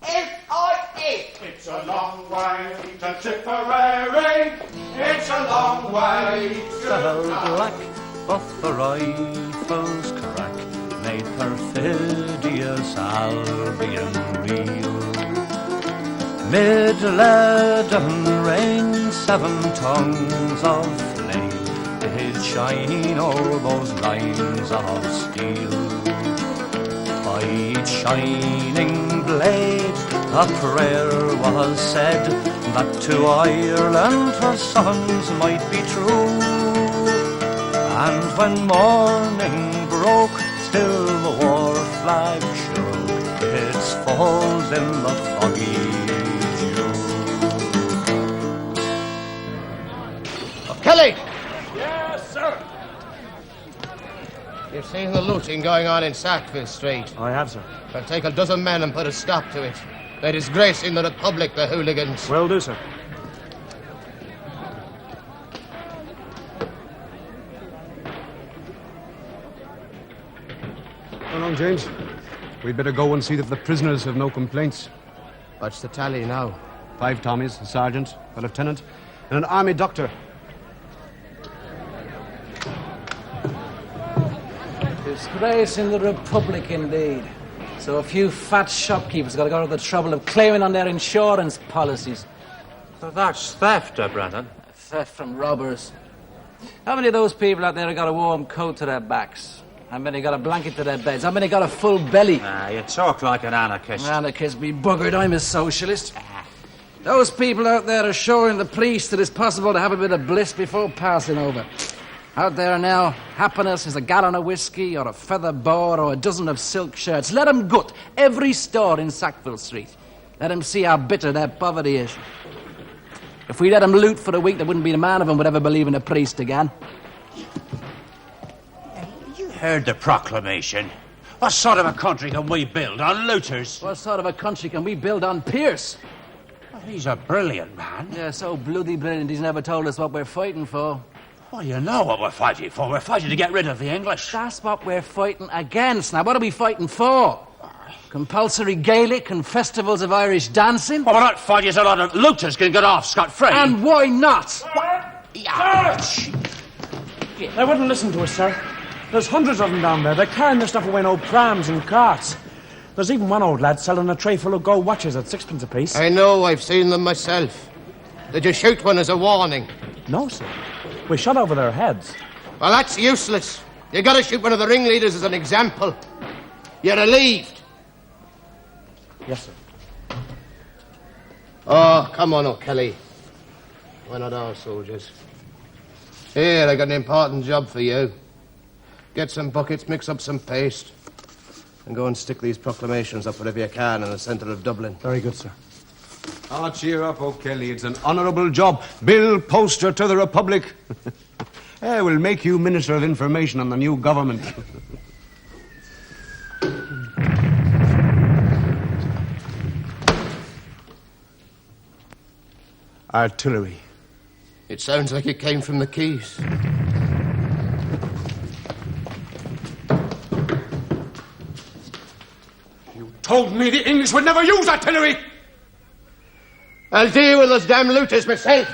M: F-I-8.
B: It's a long way to Tipperary. It's a long way to
L: Fell black, but the rifles crack made perfidious Albion reel. Mid leaden rain, 7 tongues of flame did shine o'er those lines of steel. By each shining blade a prayer was said, that to Ireland her sons might be true. And when morning broke, still the war flag shook its folds in the foggy dew.
C: Kelly!
Q: Yes, sir.
C: You've seen the looting going on in Sackville Street.
D: I have, sir.
C: I'll take a dozen men and put a stop to it. They're disgracing the Republic, the hooligans.
D: Will do, sir.
J: Hold on, James. We'd better go and see that the prisoners have no complaints.
C: What's the tally now?
J: 5 Tommies, a sergeant, a lieutenant, and an army doctor.
O: Disgrace in the Republic, indeed. So a few fat shopkeepers got to go to the trouble of claiming on their insurance policies.
R: So that's theft, Brennan.
O: Theft from robbers. How many of those people out there have got a warm coat to their backs? How many got a blanket to their beds? How many got a full belly?
R: You talk like an anarchist.
O: Anarchist be buggered, I'm a socialist. Those people out there are showing the police that it's possible to have a bit of bliss before passing over. Out there now, happiness is a gallon of whiskey or a feather boa or a dozen of silk shirts. Let them gut every store in Sackville Street. Let them see how bitter their poverty is. If we let them loot for a week, there wouldn't be a man of them would ever believe in a priest again.
R: You heard the proclamation. What sort of a country can we build on looters?
O: What sort of a country can we build on Pierce?
R: Well, he's a brilliant man.
O: Yeah, so bloody brilliant he's never told us what we're fighting for.
R: Well, you know what we're fighting for. We're fighting to get rid of the English.
O: That's what we're fighting against. Now, what are we fighting for? Compulsory Gaelic and festivals of Irish dancing?
R: Well, we're not fighting so a lot of looters can get off scot-free.
O: And why not?
D: They wouldn't listen to us, sir. There's hundreds of them down there. They're carrying their stuff away in old prams and carts. There's even one old lad selling a tray full of gold watches at 6p apiece.
C: I know, I've seen them myself. Did you shoot one as a warning?
D: No, sir. We shot over their heads.
C: Well, that's useless. You gotta shoot one of the ringleaders as an example. You're relieved.
D: Yes, sir.
C: Oh, come on, O'Kelly. We're not all soldiers. Here, I got an important job for you. Get some buckets, mix up some paste, and go and stick these proclamations up wherever you can in the centre of Dublin.
D: Very good, sir.
J: Ah, cheer up, O'Kelly. It's an honourable job. Bill Poster to the Republic. We'll make you Minister of Information on the new government. Artillery.
C: It sounds like it came from the Keys.
J: You told me the English would never use artillery!
C: I'll deal with those damn looters myself.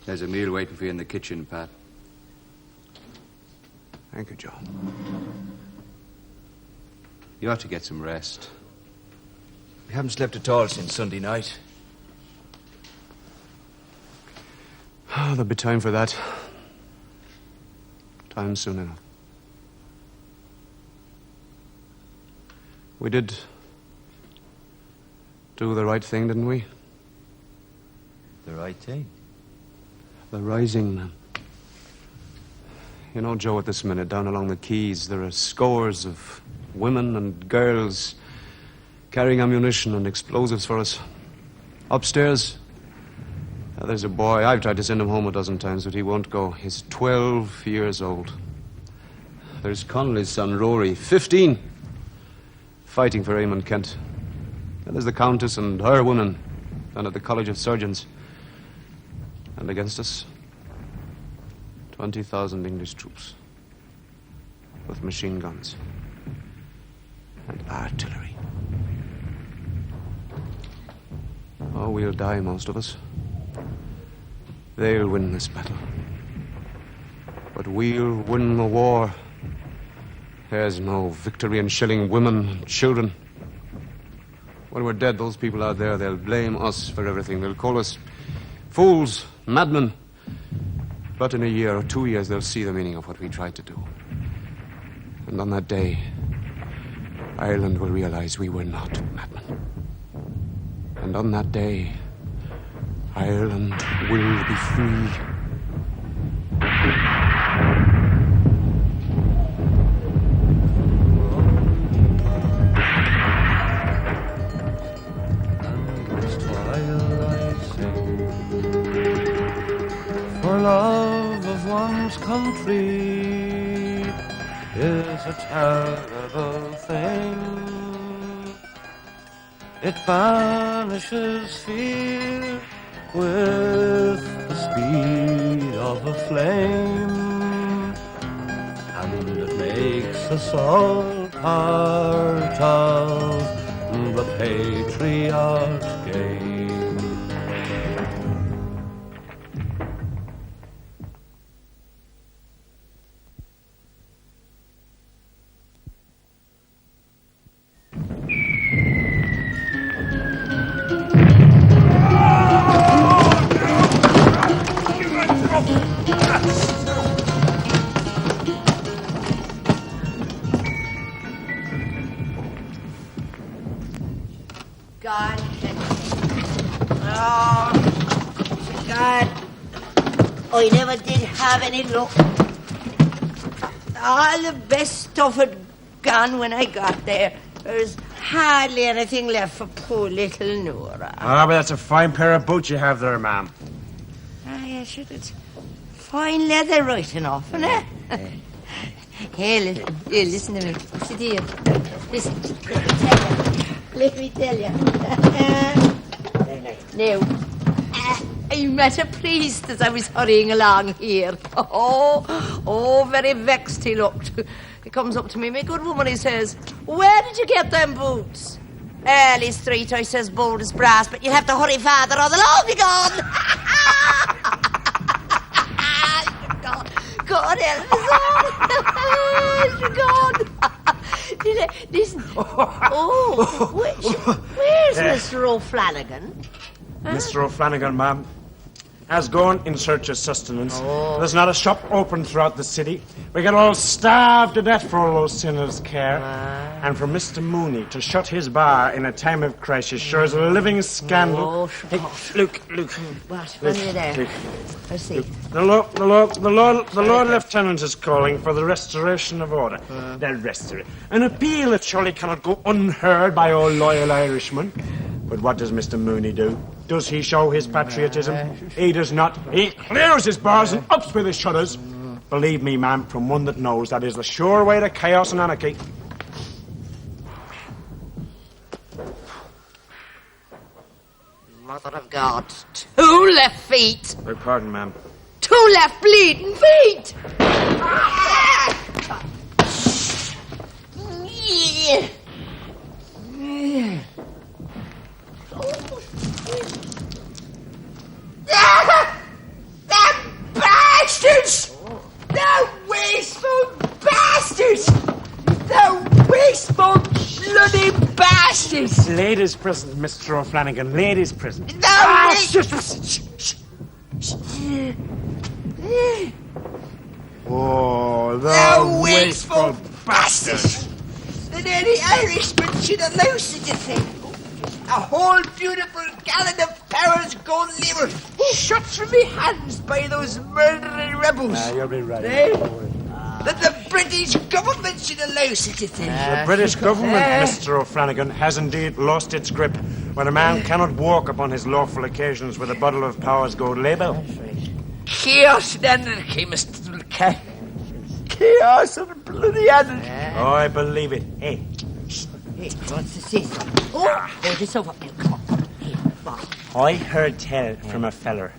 S: There's a meal waiting for you in the kitchen, Pat.
J: Thank you, John.
S: You ought to get some rest.
U: We haven't slept at all since Sunday night.
J: There'll be time for that. Time soon enough. We did do the right thing, didn't we?
H: The right thing?
J: The rising, man. You know, Joe, at this minute, down along the quays, there are scores of women and girls carrying ammunition and explosives for us. Upstairs, there's a boy. I've tried to send him home a dozen times, but he won't go. He's 12 years old. There's Connolly's son, Rory, 15, fighting for Eamon Kent. And there's the Countess and her women down at the College of Surgeons. And against us, 20,000 English troops with machine guns and artillery. Oh, we'll die, most of us. They'll win this battle. But we'll win the war. There's no victory in shilling women and children. When we're dead, those people out there, they'll blame us for everything. They'll call us fools, madmen. But in a year or 2 years, they'll see the meaning of what we tried to do. And on that day, Ireland will realize we were not madmen. And on that day, Ireland will be free.
L: For love of one's country is a terrible thing. It banishes fear with the speed of a flame, and it makes us all part of the patriot game.
F: God. Oh, God. I never did have any luck. All the best stuff had gone when I got there. There's hardly anything left for poor little Nora.
D: Ah, but that's a fine pair of boots you have there, ma'am.
F: Ah, yes, sure, it's fine leather right enough, isn't it? Here, listen to me. Sit here. Listen, let me tell you. Now, I met a priest as I was hurrying along here. Oh, very vexed he looked. He comes up to me, my good woman, he says, "Where did you get them boots?" "Early Street," I says, bold as brass, "but you have to hurry, father, or they'll all be gone." God help us all. God. Listen. Oh, where's Mr. O'Flanagan?
D: Mr. O'Flanagan, ma'am, has gone in search of sustenance. There's not a shop open throughout the city. We get all starved to death for all those sinners' care. And for Mr. Mooney to shut his bar in a time of crisis sure is a living scandal. Hey, Luke.
F: What are you there?
D: Luke.
F: Let's see.
D: The Lord Lieutenant is calling for the restoration of order. An appeal that surely cannot go unheard by all loyal Irishmen. But what does Mr. Mooney do? Does he show his patriotism? He does not. He clears his bars and ups with his shutters. Believe me, ma'am, from one that knows, that is the sure way to chaos and anarchy.
F: Mother of God. 2 left feet.
D: Beg pardon, ma'am.
F: 2 left bleeding feet. The bastards! The wasteful bastards! The wasteful bloody bastards!
D: Ladies present, Mr. O'Flanagan. Ladies present.
F: The
D: Shh. Oh,
M: the wasteful bastards! That any Irishman should allow such a thing. A whole beautiful gallon of Power's gold liver shot from me hands by those murdering rebels.
D: You'll be right.
M: That the British government should allow such a thing.
D: The British government, Mr. O'Flanagan, has indeed lost its grip when a man cannot walk upon his lawful occasions with a bottle of Power's gold label.
M: Chaos and anarchy, Mr. Mulcahy. Chaos and bloody anarchy.
D: Oh, I believe it. Hey.
F: Hey, what's the say? Oh, this over. Come on. Hey, what?
D: I heard tell from a feller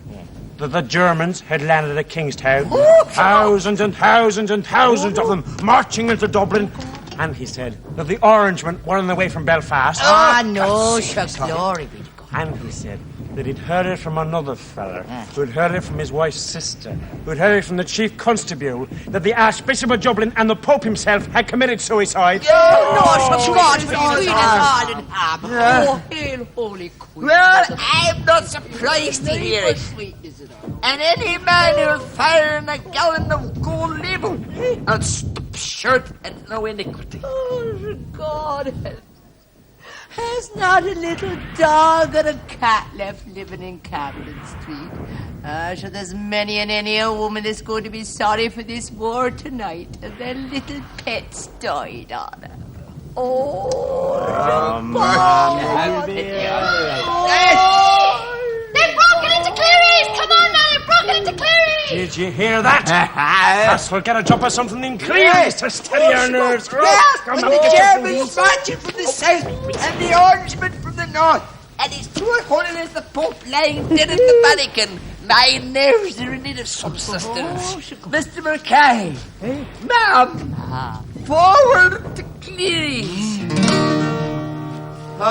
D: that the Germans had landed at Kingstown.
F: Oh,
D: thousands and thousands and thousands of them marching into Dublin. And he said that the Orangemen were on the way from Belfast.
F: No, shucks, glory be to God.
D: And he said that he'd heard it from another feller, who'd heard it from his wife's sister, who'd heard it from the chief constable, that the Archbishop of Dublin and the Pope himself had committed suicide.
F: No, shucks, God, between us all and ham. Oh, hail, holy queen.
M: Well, I'm not surprised to hear it. And any man who'll fire in a gallon of gold label, I'll stop short at no iniquity.
F: Oh, God help. There's not a little dog or a cat left living in Camden Street. Sure, there's many and any a woman that's going to be sorry for this war tonight, and their little pets died on her. Oh,
N: They've broken into Cleary's! Come on now, they've broken into Cleary's!
D: Did you hear that? Us will get a drop of something in Cleary's to steady our nerves.
M: Yes,
D: Come
M: with
D: on,
M: the
D: get
M: Germans marching from the south and the Orangemen from the north. And his poor holiness the Pope lying dead in the Vatican. My nerves are in need of some sustenance. Mr. Mulcahy, ma'am, forward to Cleary's. On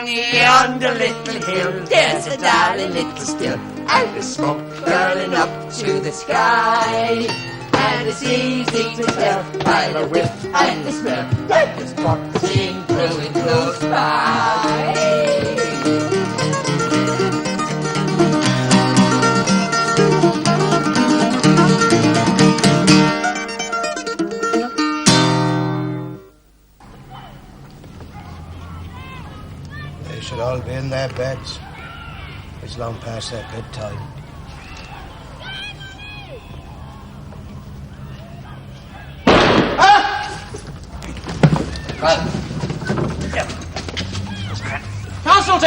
M: yonder little hill, there's a darling little still, and the smoke curling up to the sky. And it's easy to tell by the whiff and the smell that the sparks sing blowing close by.
C: They should all be in their beds. It's long past their bedtime.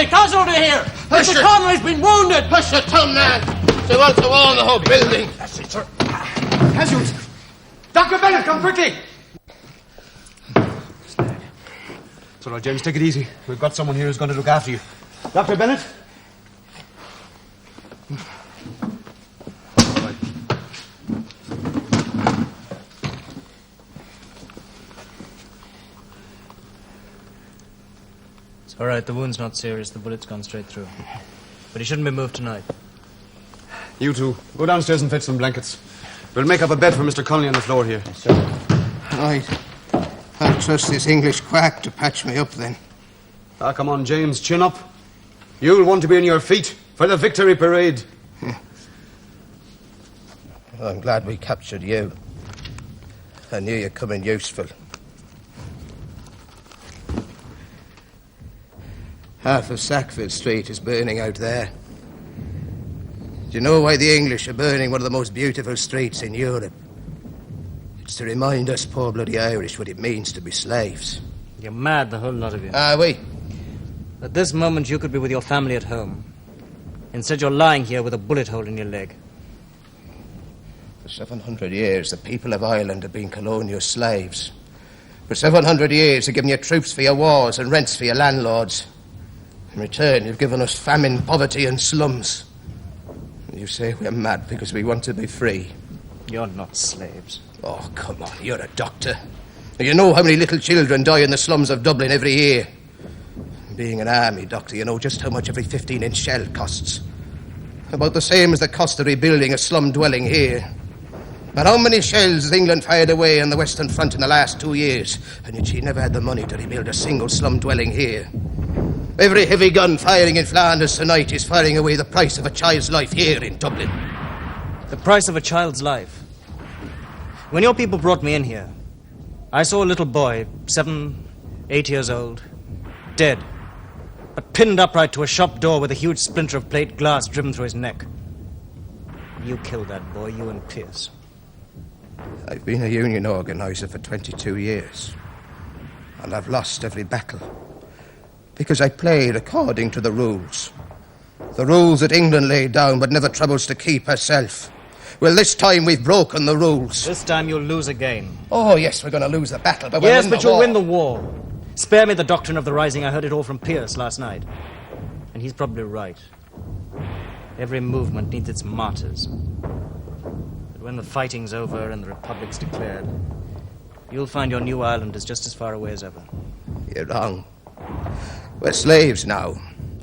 E: Casualty here! Mr. Connolly's been wounded!
C: Push your tongue, man! They want to warn the whole building.
J: That's it, sir. Casualty! Dr. Bennett, come quickly! It's all right, James, take it easy. We've got someone here who's going to look after you. Dr. Bennett?
I: It's all right, the wound's not serious. The bullet's gone straight through. But he shouldn't be moved tonight.
J: You two, go downstairs and fetch some blankets. We'll make up a bed for Mr. Connolly on the floor here.
C: Yes, sir. Right. I'll trust this English quack to patch me up then.
J: Ah, come on, James, chin up. You'll want to be on your feet for the victory parade.
C: Well, I'm glad we captured you. I knew you'd come in useful. Half of Sackville Street is burning out there. Do you know why the English are burning one of the most beautiful streets in Europe? It's to remind us poor bloody Irish what it means to be slaves.
I: You're mad, the whole lot of you.
C: Are we?
I: At this moment, you could be with your family at home. Instead, you're lying here with a bullet hole in your leg.
C: For 700 years, the people of Ireland have been colonial slaves. For 700 years, they've given you troops for your wars and rents for your landlords. In return, you've given us famine, poverty, and slums. You say we're mad because we want to be free.
I: You're not slaves.
C: Oh, come on, you're a doctor. You know how many little children die in the slums of Dublin every year. Being an army doctor, you know just how much every 15-inch shell costs. About the same as the cost of rebuilding a slum dwelling here. But how many shells has England fired away on the Western Front in the last 2 years? And yet she never had the money to rebuild a single slum dwelling here. Every heavy gun firing in Flanders tonight is firing away the price of a child's life here in Dublin.
U: The price of a child's life? When your people brought me in here, I saw a little boy, 7, 8 years old, dead, but pinned upright to a shop door with a huge splinter of plate glass driven through his neck. You killed that boy, you and Pierce.
C: I've been a union organiser for 22 years, and I've lost every battle because I played according to the rules. The rules that England laid down but never troubles to keep herself. Well, this time we've broken the rules.
U: This time you'll lose again.
C: Oh, yes, we're going to lose the battle, but we'll
U: yes,
C: win
U: but
C: the
U: you'll
C: war.
U: win the war. Spare me the doctrine of the rising. I heard it all from Pierce last night. And he's probably right. Every movement needs its martyrs. But when the fighting's over and the Republic's declared, you'll find your new island is just as far away as ever.
C: You're wrong. We're slaves now.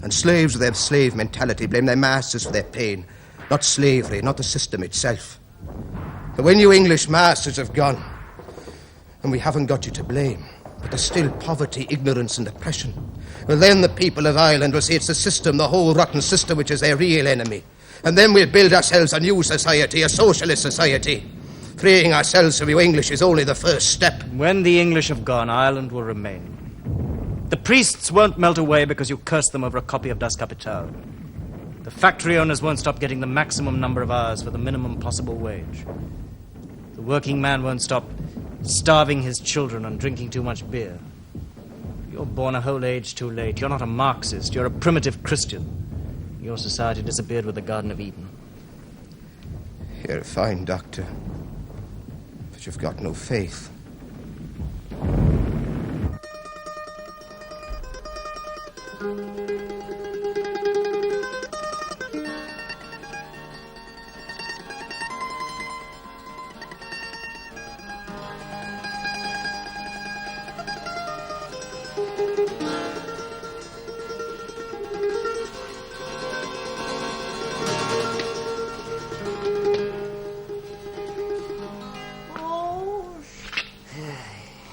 C: And slaves with their slave mentality blame their masters for their pain. Not slavery, not the system itself. But when you English masters have gone, and we haven't got you to blame, but there's still poverty, ignorance and oppression, well, then the people of Ireland will say it's the system, the whole rotten system, which is their real enemy. And then we'll build ourselves a new society, a socialist society. Freeing ourselves from you English is only the first step.
U: When the English have gone, Ireland will remain. The priests won't melt away because you cursed them over a copy of Das Kapital. The factory owners won't stop getting the maximum number of hours for the minimum possible wage. The working man won't stop starving his children and drinking too much beer. You're born a whole age too late. You're not a Marxist. You're a primitive Christian. Your society disappeared with the Garden of Eden.
C: You're a fine doctor, but you've got no faith.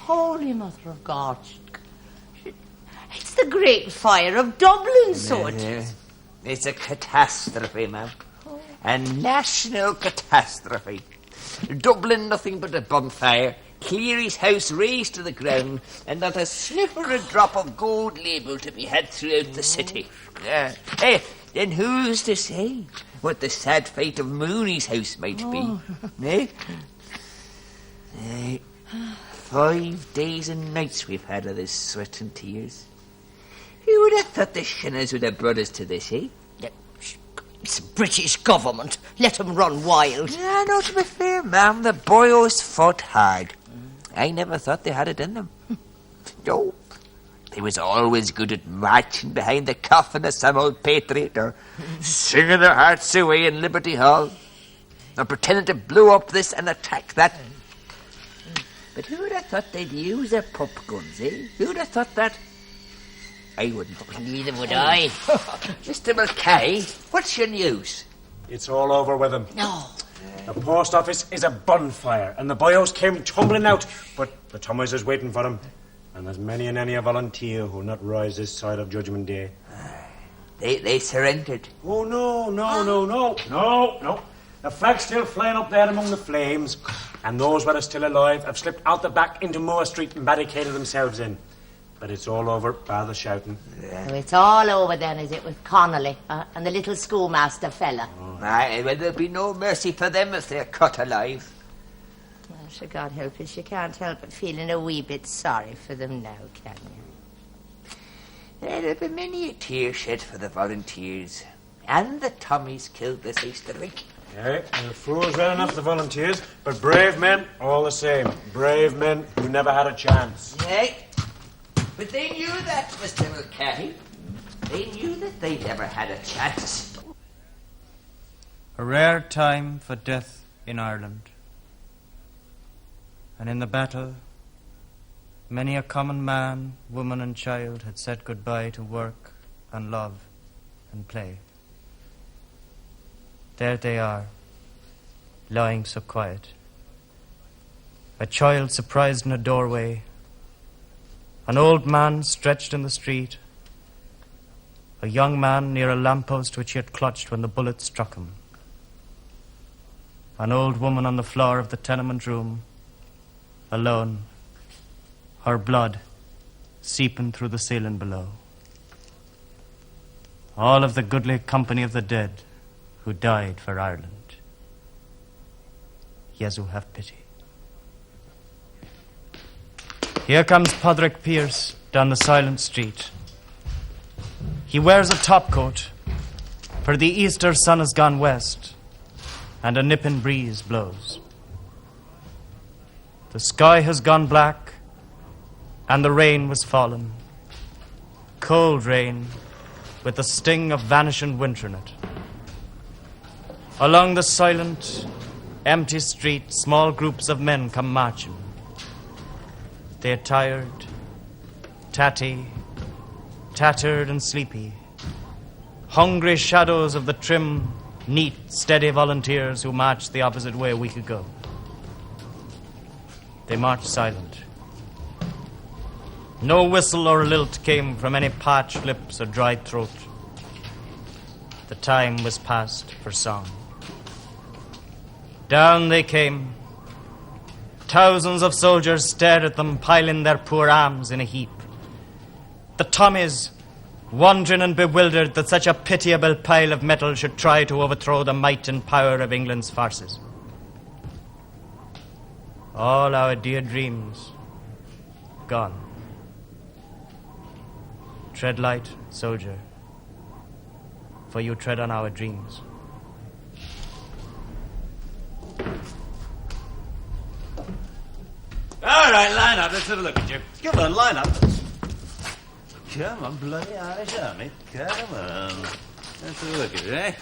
F: Holy Mother of God. It's the great fire of Dublin, so it is.
M: It's a catastrophe, ma'am. A national catastrophe. Dublin, nothing but a bonfire. Cleary's house razed to the ground, and not a sniff or a drop of gold label to be had throughout the city. Hey, then who's to say what the sad fate of Mooney's house might be? Eh? 5 days and nights we've had of this sweat and tears. Who would have thought the Shinners would have brought us to this, eh?
F: It's British government. Let 'em run wild.
M: Yeah, no, to be fair, ma'am, the boyos fought hard. I never thought they had it in them. No. They was always good at marching behind the coffin of some old patriot, or singing their hearts away in Liberty Hall, or pretending to blow up this and attack that. But who would have thought they'd use their pop guns, eh? Who would have thought that? I wouldn't. Neither would I. Mr. Mulcahy, what's your news?
D: It's all over with him.
F: No.
D: The post office is a bonfire, and the boyos came tumbling out, but the Thomas is waiting for them. And there's many and any a volunteer who'll not rise this side of Judgment Day.
M: They surrendered.
D: Oh, no. The flag's still flying up there among the flames, and those that are still alive have slipped out the back into Moore Street and barricaded themselves in. But it's all over, bar the shouting.
F: So it's all over then, is it, with Connolly and the little schoolmaster fella?
M: Aye, well, there'll be no mercy for them if they're cut alive.
F: Well, sure, God help us, you can't help but feeling a wee bit sorry for them now, can you?
M: There'll be many a tear shed for the volunteers. And the Tommies killed this Easter week.
D: Yeah, the fools well enough, the volunteers, but brave men all the same. Brave men who never had a chance.
M: Yeah, but they knew that, Mr. Mulcahy. They knew that they never had a chance.
U: A rare time for death in Ireland. And in the battle, many a common man, woman and child had said goodbye to work and love and play. There they are, lying so quiet. A child surprised in a doorway, an old man stretched in the street, a young man near a lamppost which he had clutched when the bullet struck him. An old woman on the floor of the tenement room, alone, her blood seeping through the ceiling below. All of the goodly company of the dead who died for Ireland. Jesu have pity. Here comes Padraig Pearse down the silent street. He wears a topcoat, for the Easter sun has gone west, and a nipping breeze blows. The sky has gone black, and the rain was fallen. Cold rain, with the sting of vanishing winter in it. Along the silent, empty street, small groups of men come marching. They're tired, tatty, tattered and sleepy. Hungry shadows of the trim, neat, steady volunteers who marched the opposite way a week ago. They marched silent. No whistle or lilt came from any parched lips or dried throat. The time was past for song. Down they came. Thousands of soldiers stared at them, piling their poor arms in a heap. The Tommies, wondering and bewildered that such a pitiable pile of metal should try to overthrow the might and power of England's forces. All our dear dreams, gone. Tread light, soldier, for you tread on our dreams.
G: All right, line up. Let's have a look at you.
H: Come on, line up.
G: Come on, bloody Irish Army. Come on. Let's have a look at you, eh?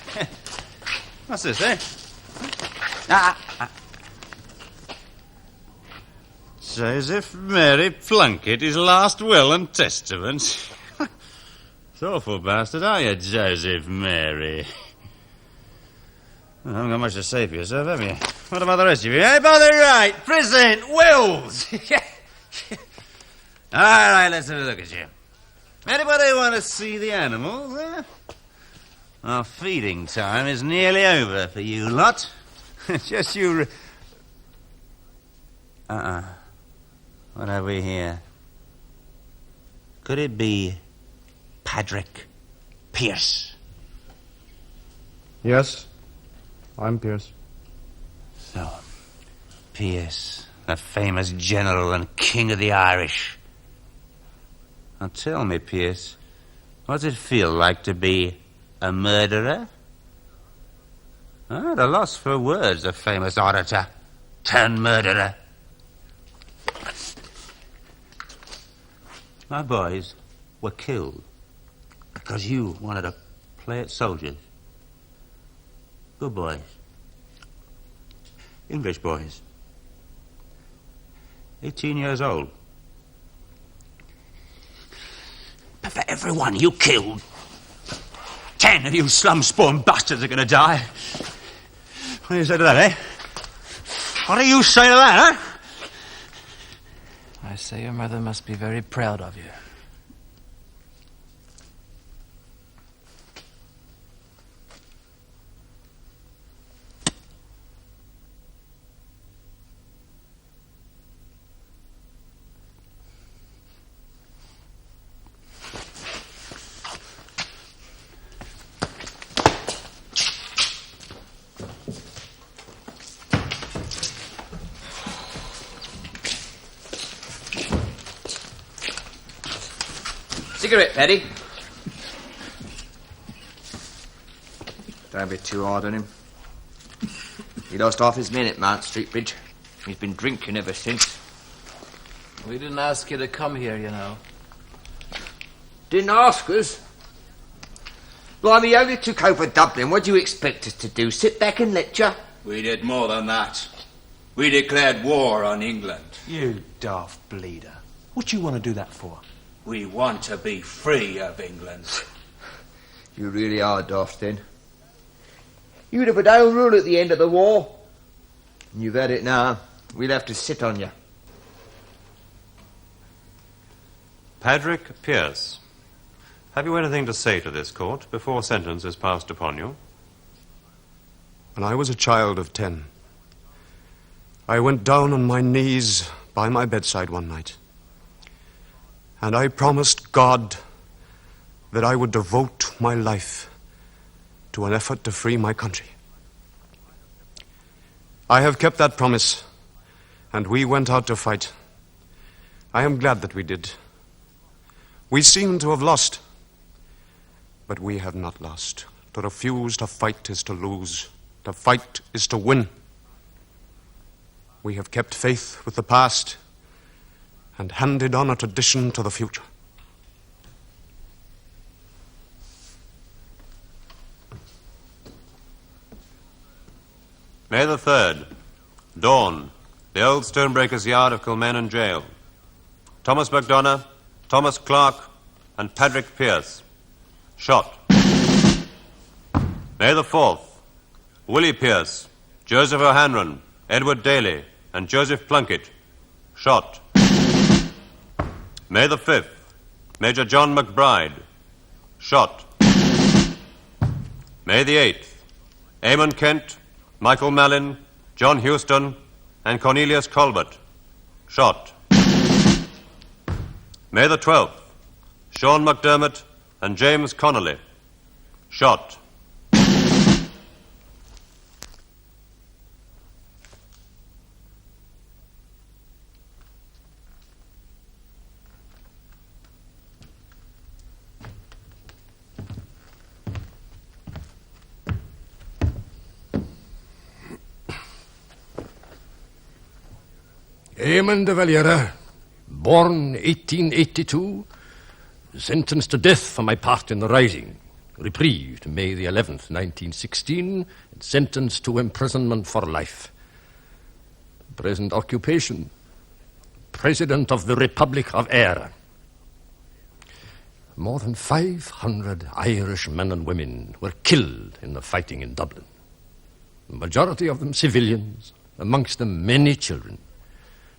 G: What's this, eh? Joseph Mary Plunkett, his last will and testament. It's awful bastard, are you, Joseph Mary? Well, I haven't got much to say for yourself, have you? What about the rest of you? Eh, by the right, present wills. All right, let's have a look at you. Anybody want to see the animals, eh? Our feeding time is nearly over for you lot. Just you... What have we here? Could it be Padraig Pearse?
A: Yes, I'm Pearse.
G: So, Pearse, the famous general and king of the Irish. Now tell me, Pearse, what does it feel like to be a murderer? At a loss for words, the famous orator turned murderer. My boys were killed because you wanted to play at soldiers. Good boys. English boys. 18 years old. But for every one you killed, 10 of you slum-spawn bastards are going to die. What do you say to that, eh? What do you say to that, huh?
O: I say your mother must be very proud of you.
M: Cigarette, Paddy.
V: Don't be too hard on him. He lost half his men at Mount Street Bridge. He's been drinking ever since.
O: We didn't ask you to come here, you know.
V: Didn't ask us? Blimey, you only took over Dublin. What do you expect us to do? Sit back and lecture?
W: We did more than that. We declared war on England.
X: You daft bleeder. What do you want to do that for?
W: We want to be free of England.
V: You really are daft, then. You'd have a home rule at the end of the war. And you've had it now. We'll have to sit on you.
G: Padraig Pearse,
R: Have you anything to say to this court before sentence is passed upon you?
J: When I was a child of 10, I went down on my knees by my bedside one night, and I promised God that I would devote my life to an effort to free my country. I have kept that promise, and we went out to fight. I am glad that we did. We seem to have lost, but we have not lost. To refuse to fight is to lose. To fight is to win. We have kept faith with the past and handed on a tradition to the future.
R: May the 3rd, dawn, the old Stonebreakers Yard of Kilmainham Jail. Thomas MacDonough, Thomas Clark, and Patrick Pearce, shot. May the 4th, Willie Pearce, Joseph O'Hanlon, Edward Daly, and Joseph Plunkett, shot. May the 5th, Major John McBride, shot. May the 8th, Eamon Kent, Michael Mallin, John Houston, and Cornelius Colbert, shot. May the 12th, Sean McDermott and James Connolly, shot.
Q: Eamon de Valera, born 1882, sentenced to death for my part in the rising, reprieved May the 11th, 1916, and sentenced to imprisonment for life. Present occupation, President of the Republic of Eire. More than 500 Irish men and women were killed in the fighting in Dublin. The majority of them civilians, amongst them many children.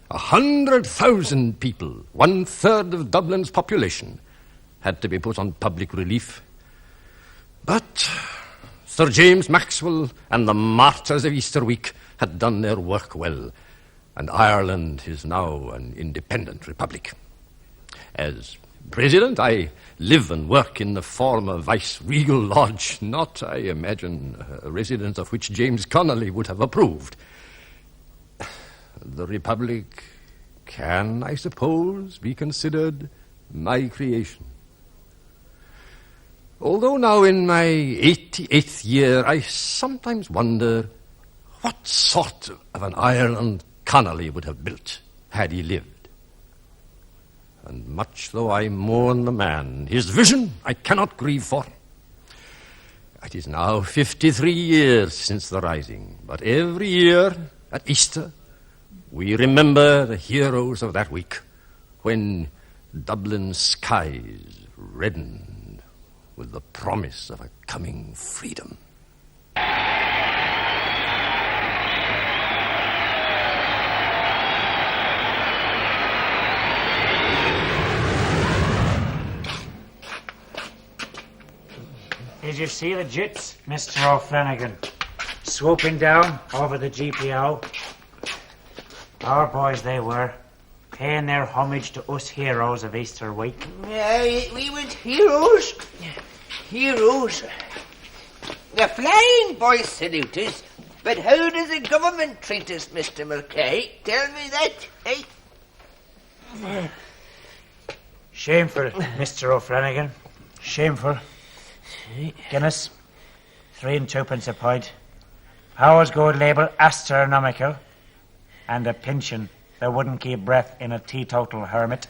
Q: 100,000 people, 1/3 of Dublin's population, had to be put on public relief. But Sir James Maxwell and the martyrs of Easter week had done their work well, and Ireland is now an independent republic. As president, I live and work in the former vice-regal lodge, not, I imagine, a residence of which James Connolly would have approved. The Republic can, I suppose, be considered my creation. Although now in my 88th year, I sometimes wonder what sort of an Ireland Connolly would have built had he lived. And much though I mourn the man, his vision I cannot grieve for. It is now 53 years since the rising, but every year at Easter, we remember the heroes of that week when Dublin's skies reddened with the promise of a coming freedom.
D: Did you see the jits, Mr. O'Flanagan? Swooping down over the GPO. Our boys they were, paying their homage to us heroes of Easter week.
V: We were heroes. Heroes. The flying boys salute us, but how does the government treat us, Mr. Mulcahy? Tell me that, eh?
D: Shameful, Mr. O'Flanagan. Shameful. Guinness, 3 and 2p a pint. Powers Gold label astronomical. And a pension that wouldn't keep breath in a teetotal hermit.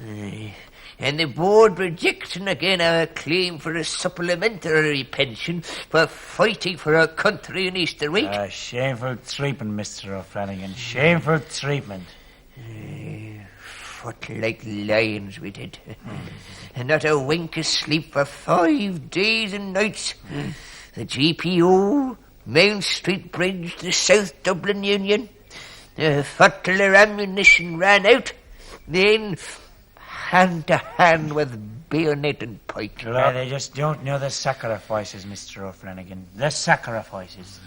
V: And the board rejecting again our claim for a supplementary pension for fighting for our country in Easter week.
D: Shameful treatment, Mr. O'Flanagan. Shameful treatment.
V: Fought like lions we did. And not a wink of sleep for 5 days and nights. The GPO, Mount Street Bridge, the South Dublin Union. Fought till their ammunition ran out. Then
M: hand to hand with bayonet and pike.
I: They just don't know the sacrifices, Mr. O'Flanagan. The sacrifices.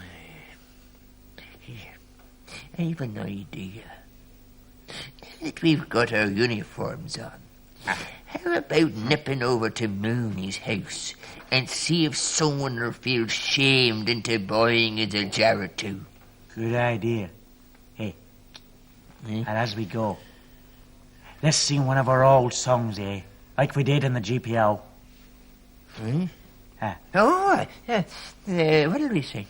M: I've an idea. Now that we've got our uniforms on, how about nipping over to Mooney's house and see if someone feels shamed into buying us a jar or two?
I: Good idea. Hey, and as we go, let's sing one of our old songs, like we did in the GPO.
M: What did we sing?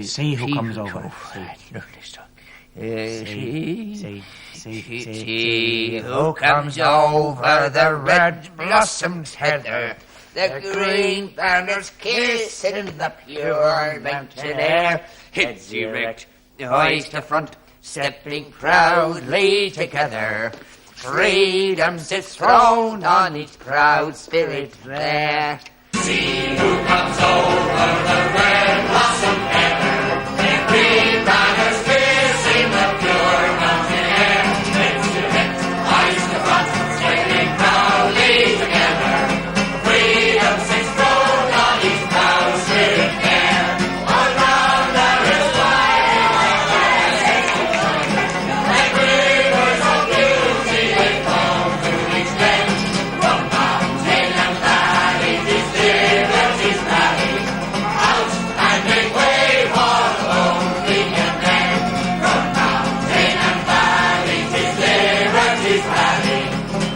I: See who comes over.
M: See who comes over the red blossoms heather, the green banners kissing the pure mountain air. Heads erect, eyes to front, stepping proudly together. Freedom sits throned on each proud spirit there. See who comes over the red blossom heather, the green banners kissing the pure mountain air. Heads erect, eyes to front, stepping proudly together. Freedom sits throned on each proud spirit there. All round there is wide, like rivers of beauty they flow through each glen. From mountain and valley, this liberty's valley. Out and make way for lonely and men. From mountain and valley, this liberty's valley.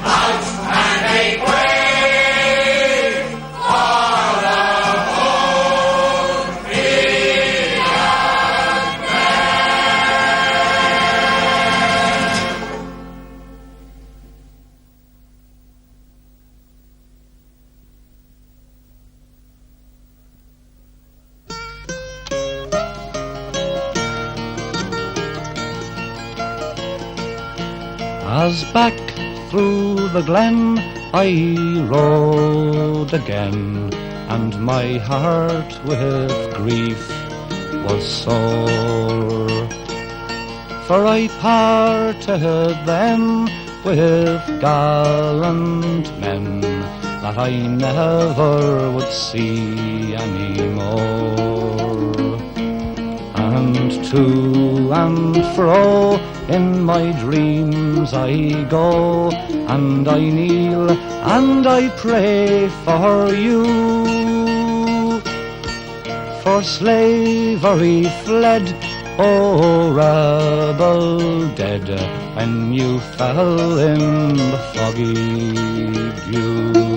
M: Out and make way for the lonely
L: As back through the glen I rode again, and my heart with grief was sore. For I parted then with gallant men that I never would see any more. And to and fro in my dreams I go, and I kneel and I pray for you. For slavery fled, oh rebel dead, when you fell in the foggy dew.